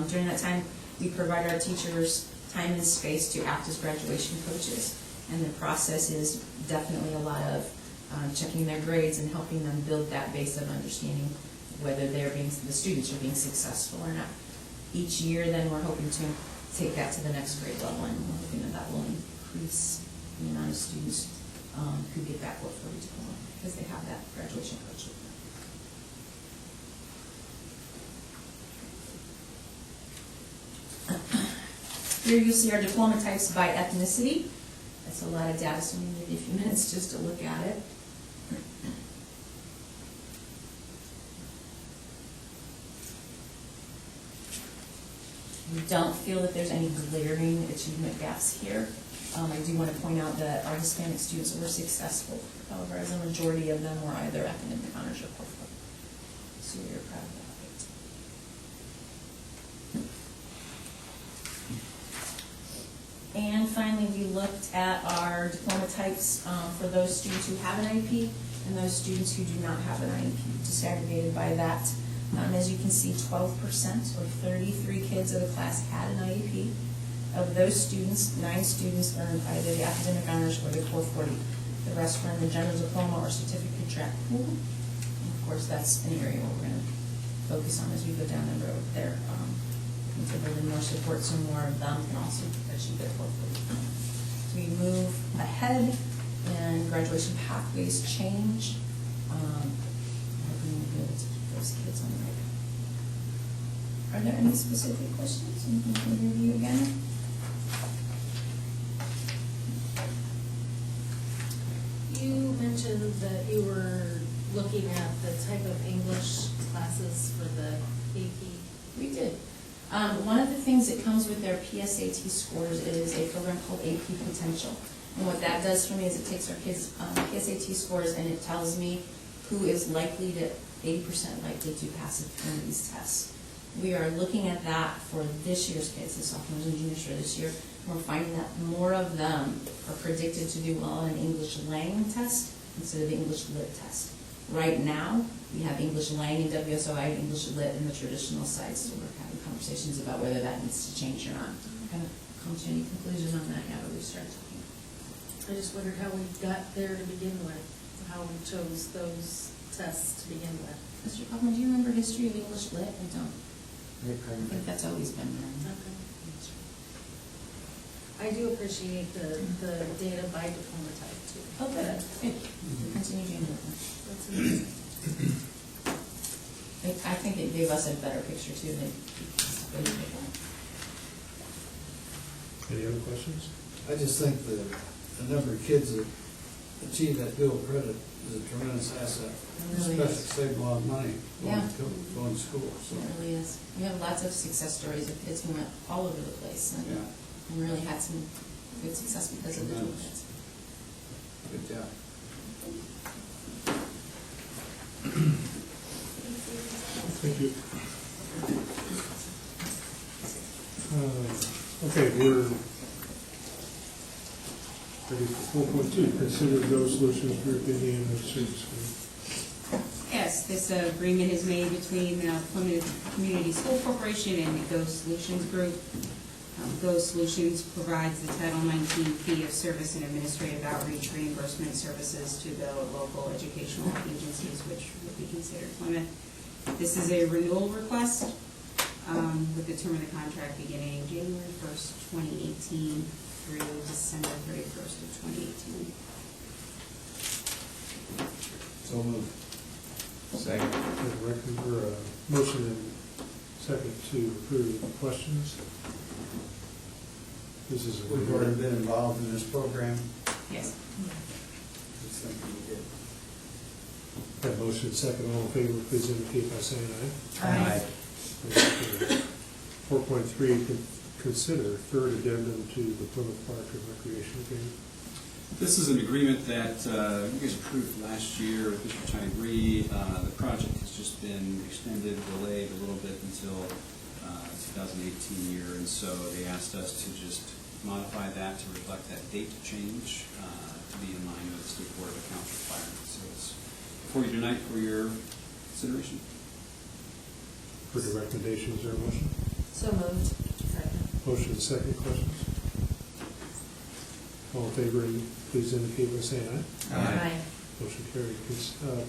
During that time, we provide our teachers time and space to act as graduation coaches, and the process is definitely a lot of checking their grades and helping them build that base of understanding whether the students are being successful or not. Each year, then, we're hoping to take that to the next grade level, and we're hoping that will increase the amount of students who get that core 40 diploma because they have that graduation coach with them. Here you see our diploma types by ethnicity. That's a lot of data, so we need a few minutes just to look at it. We don't feel that there's any glaring achievement gaps here. I do want to point out that our Hispanic students were successful. However, as a majority of them were either academic honors or portfolio. So we are proud of that. And finally, we looked at our diploma types for those students who have an IEP and those students who do not have an IEP, disaggregated by that. As you can see, 12% or 33 kids of the class had an IEP. Of those students, 9 students earned either the academic honors or the core 40. The rest were in the general diploma or certificate track pool. And of course, that's an area where we're going to focus on as we go down the road there. To build in more support so more of them can also achieve their core 40. So we move ahead and graduation pathways change. Hoping we'll be able to keep those kids on the right path. Are there any specific questions? Anything from review again? You mentioned that you were looking at the type of English classes for the AP. We did. One of the things that comes with their PSAT scores is a program called AP Potential. And what that does for me is it takes our kids' PSAT scores and it tells me who is likely to, 80% likely to pass one of these tests. We are looking at that for this year's kids, the sophomores and juniors for this year. we're finding that more of them are predicted to do well on an English language test instead of the English lit test. Right now, we have English Lang and WSOI, English Lit in the traditional side, so we're having conversations about whether that needs to change or not. Kind of come to any conclusion on that yet, but we started talking. I just wondered how we got there to begin with, how we chose those tests to begin with. Mr. Kaufman, do you remember history of English Lit? I don't. I think that's always been there. Okay. I do appreciate the data by diploma type too. Oh, good. Good. Continue doing that. That's amazing. I think it gave us a better picture too than. Any other questions? I just think the number of kids that achieve that dual credit is a tremendous asset. It really Especially is. save a lot of money Yeah. going to school, so. It really is. We have lots of success stories of kids who went all over the place and, Yeah. and really had some good success because of the dual Tremendous. credits. Good job. Thank you. Okay, we're ready for 4.2. Consider those solutions group Indiana Service Group. Yes, this agreement is made between Plymouth Community School Corporation and the Go Solutions Group. Go Solutions provides the Title XIX fee of service and administrative outreach reimbursement services to the local educational agencies, which would be considered Plymouth. This is a renewal request with the term of the contract beginning January 1st, 2018 through December 31st of 2018. So moved. Second. Motion and second to approve. Questions? This is a. We've already been involved in this program. Yes. It's something we did. Have motion second. All in favor, please indicate by saying aye. Aye. 4.3, consider third addendum to the Plymouth Park and Recreation Agreement. This is an agreement that you guys approved last year, which I agree. The project has just been extended, delayed a little bit until 2018 year, and so they asked us to just modify that to reflect that date change to be in line with the State Board of Accounts requirements. So it's before you tonight for your consideration. For the recommendation, is there a motion? So moved. Second. Motion second. Questions? All in favor, please indicate by saying aye. Aye. Motion carried.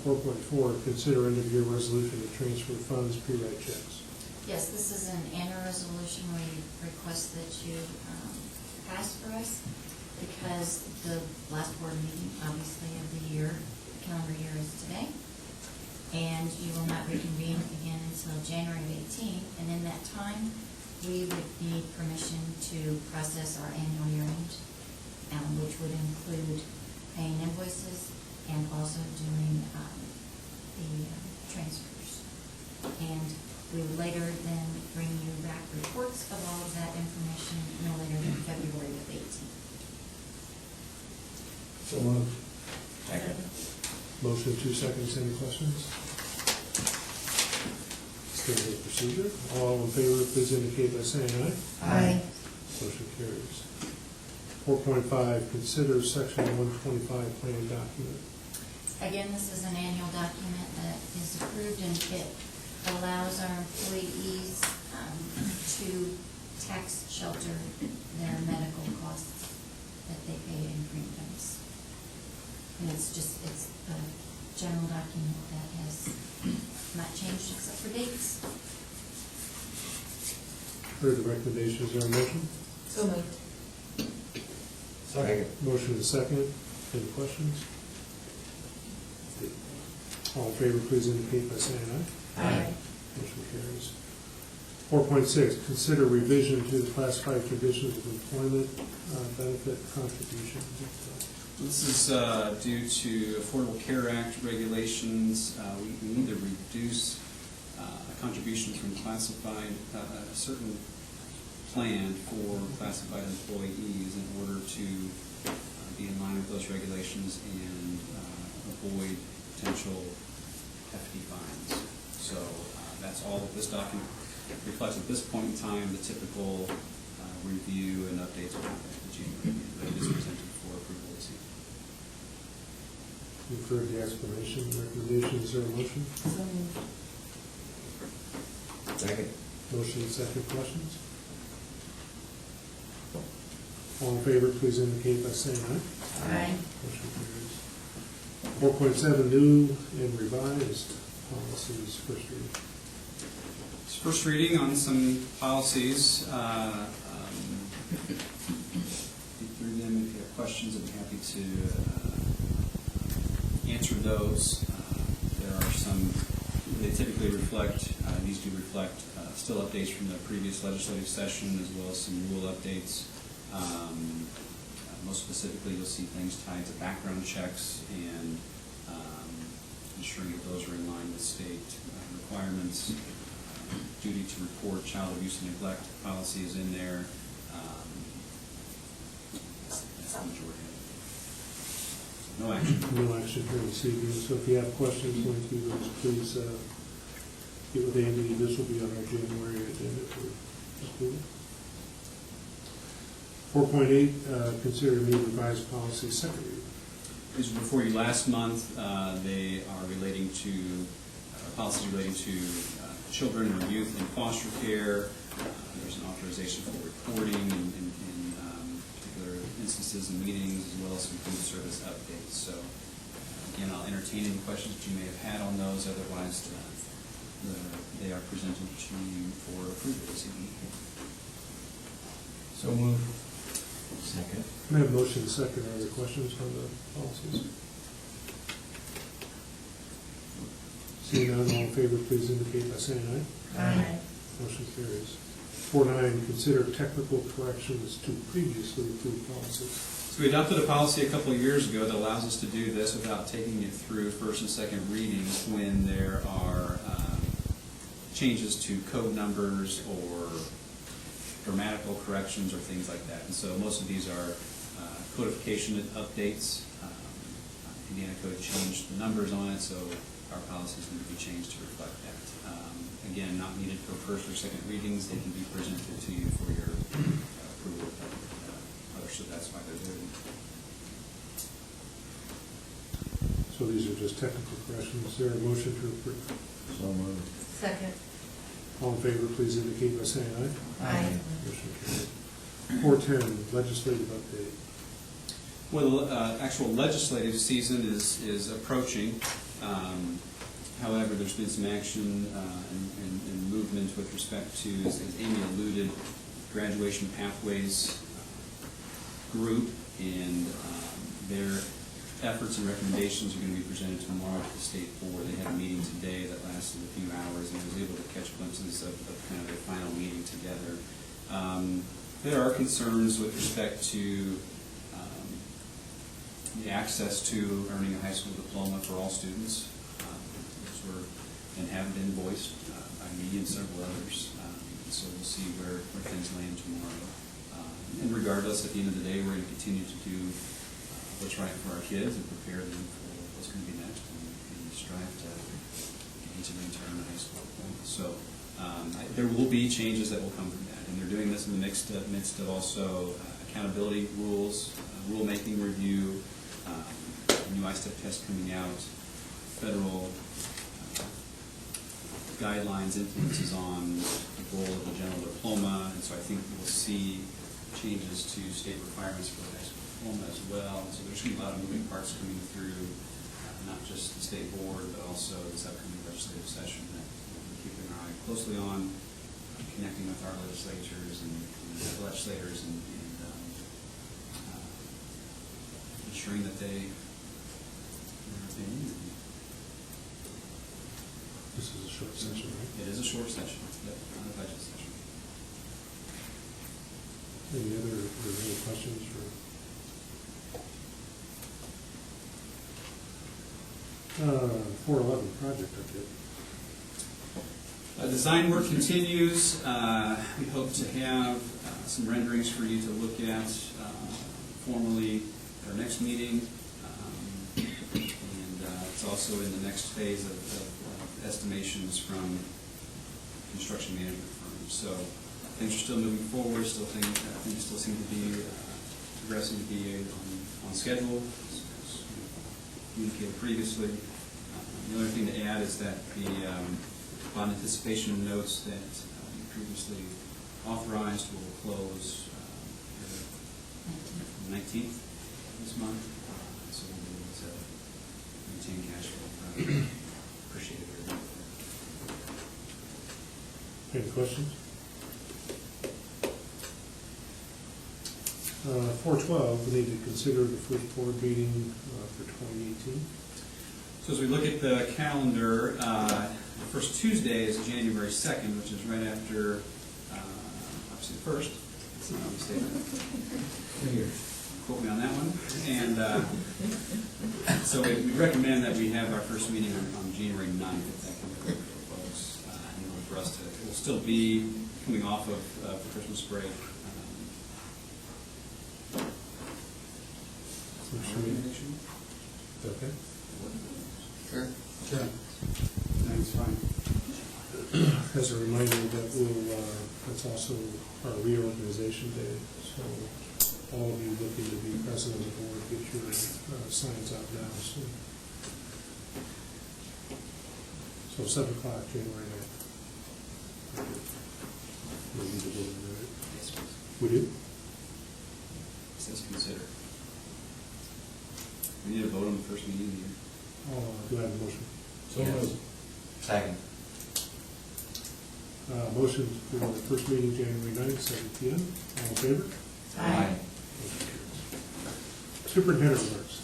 4.4, consider end-of-year resolution to transfer funds, pre-write checks. Yes, this is an annual resolution we request that you pass for us because the last board meeting, obviously, of the year, calendar year is today. And you will not reconvene again until January 18th. And in that time, we would need permission to process our annual year-end, which would include paying invoices and also doing the transfers. And we would later then bring you back reports of all of that information no later than February of 18th. So moved. Motion 2 seconds. Any questions? Standard procedure. All in favor, please indicate by saying aye. Aye. Motion carries. 4.5, consider section 125 plan document. Again, this is an annual document that is approved, and it allows our employees to tax shelter their medical costs that they pay in premiums. And it's a general document that has not changed except for dates. Heard the recommendation, is there a motion? So moved. Second. Motion is second. Any questions? All in favor, please indicate by saying aye. Aye. Motion carries. 4.6, consider revision to the classified conditions of employment benefit contribution. This is due to Affordable Care Act regulations. We need to reduce contributions from classified, a certain plan for classified employees in order to be in line with those regulations and avoid potential hefty fines. So that's all that this document reflects at this point in time. The typical review and updates on the January meeting, but it is presented for approval this evening. You've heard the explanation, recommendation, is there a motion? So moved. Second. Motion second, questions? All in favor, please indicate by saying aye. Aye. Motion carries. 4.7, new and revised policies, first reading. First reading on some policies. Through them, if you have questions, I'd be happy to answer those. There are some, they typically reflect, these do reflect still updates from the previous legislative session, as well as some rule updates. Most specifically, you'll see things tied to background checks and ensuring that those are in line with state requirements. Duty to report child abuse and neglect policy is in there. That's the majority of it. No action. No action here this evening, so if you have questions going through those, please get with Andy. This will be on our January agenda for approval. 4.8, consider new revised policy, second reading. These were before you last month. They are relating to, policies relating to children or youth in foster care. There's an authorization for reporting in particular instances and meetings, as well as some food service updates. So again, I'll entertain any questions that you may have had on those. Otherwise, they are presented to you for approval this evening. So moved. Second. Can I have a motion second? Are there questions on the policies? Seeing none, all in favor, please indicate by saying aye. Aye. Motion carries. 4.9, consider technical corrections to previously approved policies. So we adopted a policy a couple of years ago that allows us to do this without taking it through first and second readings when there are changes to code numbers or grammatical corrections or things like that. And so most of these are codification updates. Indiana Code changed the numbers on it, so our policies need to be changed to reflect that. Again, not needed for first or second readings. They can be presented to you for your approval. So that's why they're there. So these are just technical corrections. Is there a motion to approve? So moved. Second. All in favor, please indicate by saying aye. Aye. Motion carries. 4.10, legislative update. Well, actual legislative season is approaching. However, there's been some action and movement with respect to, as Amy alluded, graduation pathways group, and their efforts and recommendations are going to be presented tomorrow to the state board. They had a meeting today that lasted a few hours, and I was able to catch glimpses of kind of their final meeting together. There are concerns with respect to the access to earning a high school diploma for all students. Those were and have been voiced by me and several others. So we'll see where things land tomorrow. And regardless, at the end of the day, we're going to continue to do what's right for our kids and prepare them for what's going to be next, and strive to get each of them to earn a high school diploma. So there will be changes that will come from that, and they're doing this in the midst of also accountability rules, rulemaking review, new ISTEP test coming out, federal guidelines, influences on the goal of the general diploma, and so I think we'll see changes to state requirements for the high school diploma as well. So there's going to be a lot of moving parts coming through, not just the state board, but also this upcoming legislative session that we're keeping our eye closely on, connecting with our legislators and ensuring that they need. This is a short session, right? It is a short session, yep, not a budget session. Any other questions for? 4.11, project update. Design work continues. We hope to have some renderings for you to look at formally at our next meeting. And it's also in the next phase of estimations from construction management firms. So things are still moving forward, things still seem to be progressing to be on schedule, as communicated previously. The other thing to add is that the bond anticipation notes that you previously authorized will close the 19th this month, so we'll be able to maintain cash flow. Appreciate it very much. Any questions? 412, we need to consider the first board meeting for 2018. So as we look at the calendar, the first Tuesday is January 2nd, which is right after, obviously, the first. That's not a mistake. Quote me on that one. And so we recommend that we have our first meeting on January 9th, if that can work for folks. In order for us to, it will still be coming off of the Christmas break. Okay. Sure. Sure. That's fine. As a reminder that that's also our reorganization day, so all of you looking to be present on the board, get your signs out now. So 7 o'clock, January 9th. We need to vote on that. Yes, please. We do? It says consider. We need a vote on the first meeting of the year. Do I have a motion? So moved. Second. Motion for the first meeting, January 9th, 7 p.m. All in favor? Aye. Superintendent remarks.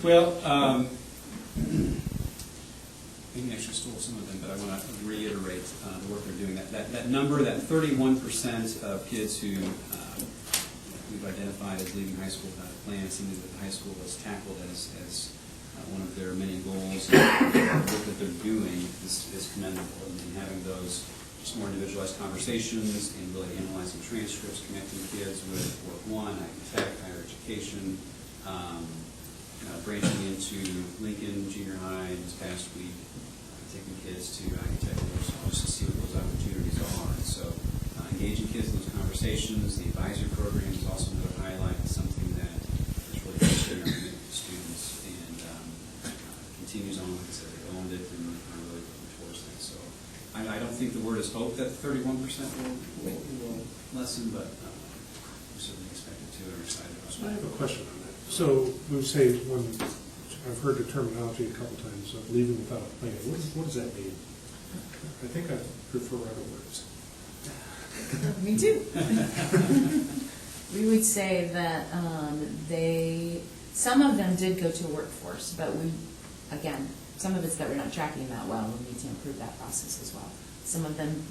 Well, maybe actually stole some of them, but I want to reiterate the work they're doing. That number, that 31% of kids who we've identified as leaving high school without a plan, seeming that the high school has tackled as one of their many goals. The work that they're doing is commendable, and having those just more individualized conversations and really analyzing transcripts, connecting kids with Work 1, Tech, higher education, branching into Lincoln Junior High this past week, taking kids to Tech just to see what those opportunities are. And so engaging kids in those conversations, the advisory program is also another highlight, something that is really pushing our commitment to students and continues on. Like I said, they owned it and are really looking towards that. So I don't think the word is hope that 31% will lessen, but we certainly expect it to and are excited about it. I have a question on that. So we say when I've heard the terminology a couple times of leaving without a plan. What does that mean? I think I prefer other words. Me too. We would say that some of them did go to a workforce, but again, some of it's that we're not tracking that well. We need to improve that process as well. Some of them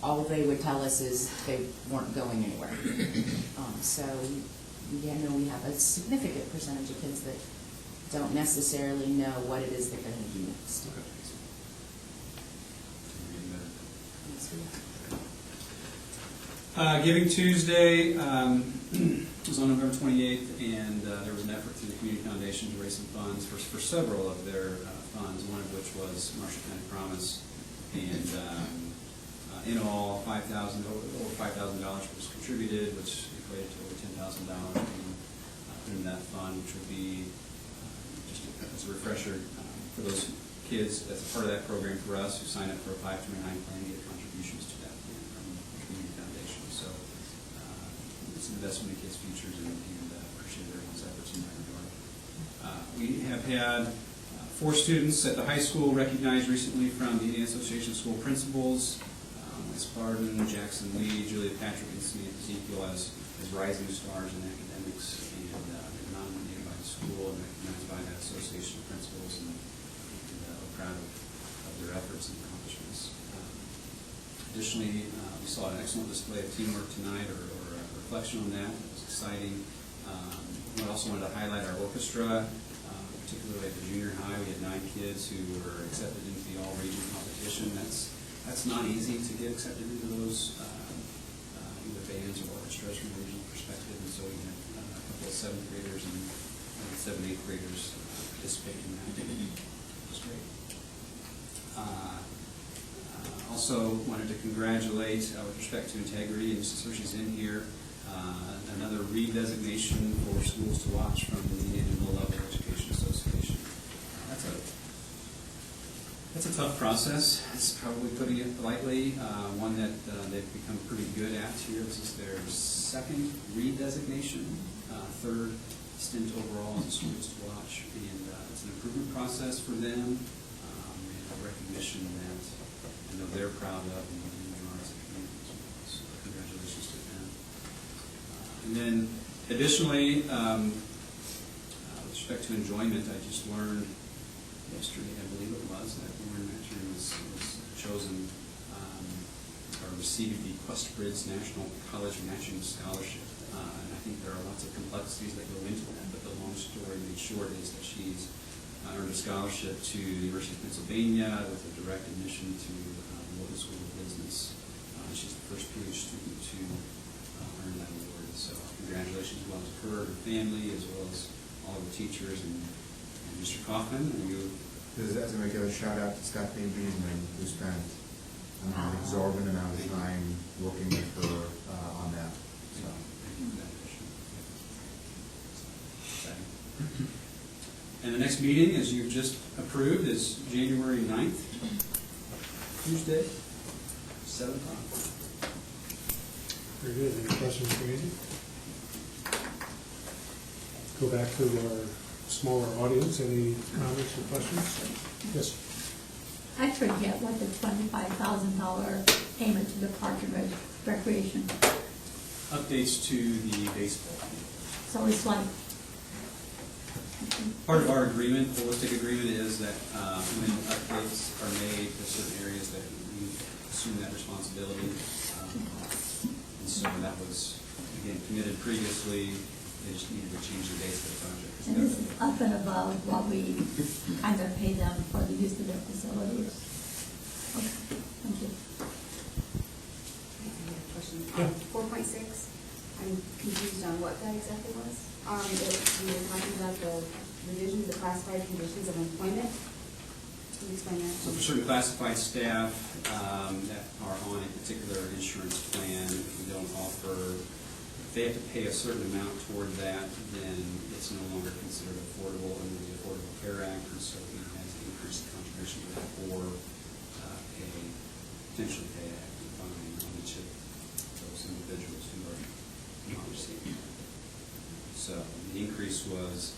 all they would tell us is they weren't going anywhere. So we have a significant percentage of kids that don't necessarily know what it is they're going to do next. Giving Tuesday was on November 28th, and there was an effort through the Community Foundation to raise some funds for several of their funds, one of which was Marshall County Promise, and in all, over $5,000 was contributed, which equated to over $10,000 in that fund, which will be, just as a refresher, for those kids, that's a part of that program for us, who sign up for a 529 plan, get contributions to that plan from the Community Foundation. So it's an investment in kids' futures, and appreciate everyone's efforts in that regard. We have had 4 students at the high school recognized recently from the Indiana Association of School Principals, Miss Barden, Jackson Lee, Julia Patrick, and Smith Ezekiel as rising stars in academics, and nominated by the school and recognized by that Association of Principals, and we're proud of their efforts and accomplishments. Additionally, we saw an excellent display of teamwork tonight, or a reflection on that. It was exciting. We also wanted to highlight our orchestra, particularly at the junior high. We had 9 kids who were accepted into the all-region competition. That's not easy to get accepted into those either bands or orchestras from a regional perspective, and so we had a couple of 7th graders and 7th, 8th graders participate in that. It was great. also wanted to congratulate, with respect to integrity, and so she's in here, another redesignation for schools to watch from the Indiana Level Education Association. That's a tough process. It's probably putting it politely, one that they've become pretty good at here. This is their second redesignation, third stint overall as schools to watch, and it's an improvement process for them, and a recognition that I know they're proud of, and we are as a community as well. So congratulations to them. And then additionally, with respect to enjoyment, I just learned yesterday, I believe it was, that Warren Matcher was chosen or received the Questbridge National College Matching Scholarship. And I think there are lots of complexities that go into that, but the long story made short is that she's earned a scholarship to the University of Pennsylvania with a direct admission to the Local School of Business. She's the first PhD student to earn that award. So congratulations as well to her, her family, as well as all the teachers and Mr. Kaufman. And you, As I'm going to give a shout out to Stephanie Beesman, who spent an exorbitant amount of time working with her on that. So. And the next meeting, as you've just approved, is January 9th, Tuesday, 7 o'clock. Very good. Any questions for Andy? Go back to our smaller audience. Any comments or questions? Yes. I forget what the $25,000 payment to the Park and Recreation. Updates to the baseball. So it's like, Part of our agreement, holistic agreement, is that when updates are made to certain areas, that we assume that responsibility. And so that was, again, committed previously. They just needed to change the dates of the project. and this is up and above what we kind of pay them for the use of their facilities. Okay, thank you. Yeah. 4.6, I'm confused on what that exactly was. We were talking about the revision to the classified conditions of employment. Can you explain that? So for certain classified staff that are on a particular insurance plan, if we don't offer, if they have to pay a certain amount toward that, then it's no longer considered affordable under the Affordable Care Act, and so he has increased the contribution to that or potentially pay a active fine on each of those individuals who are not receiving that. So the increase was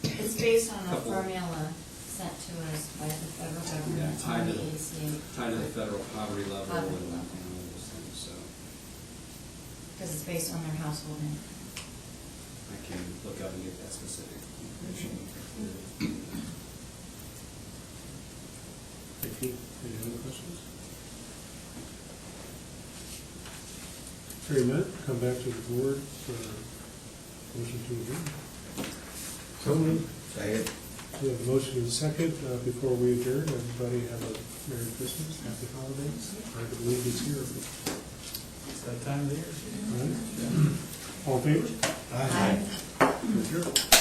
It's based on a Couple- formula sent to us by the federal yeah, government on the ACA, tied to the federal poverty level Poverty and level. all those things. So because it's based on their household income. I can look up and get that specific information. Thank you. Any other questions? Hearing none, come back to the board for a motion to adjourn. So moved. Second. We have a motion and a second. Before we adjourn, everybody have a Merry Christmas, Happy Holidays. Hard to believe it's here. It's that time of the year. All right. All in favor? Aye. Adjourn.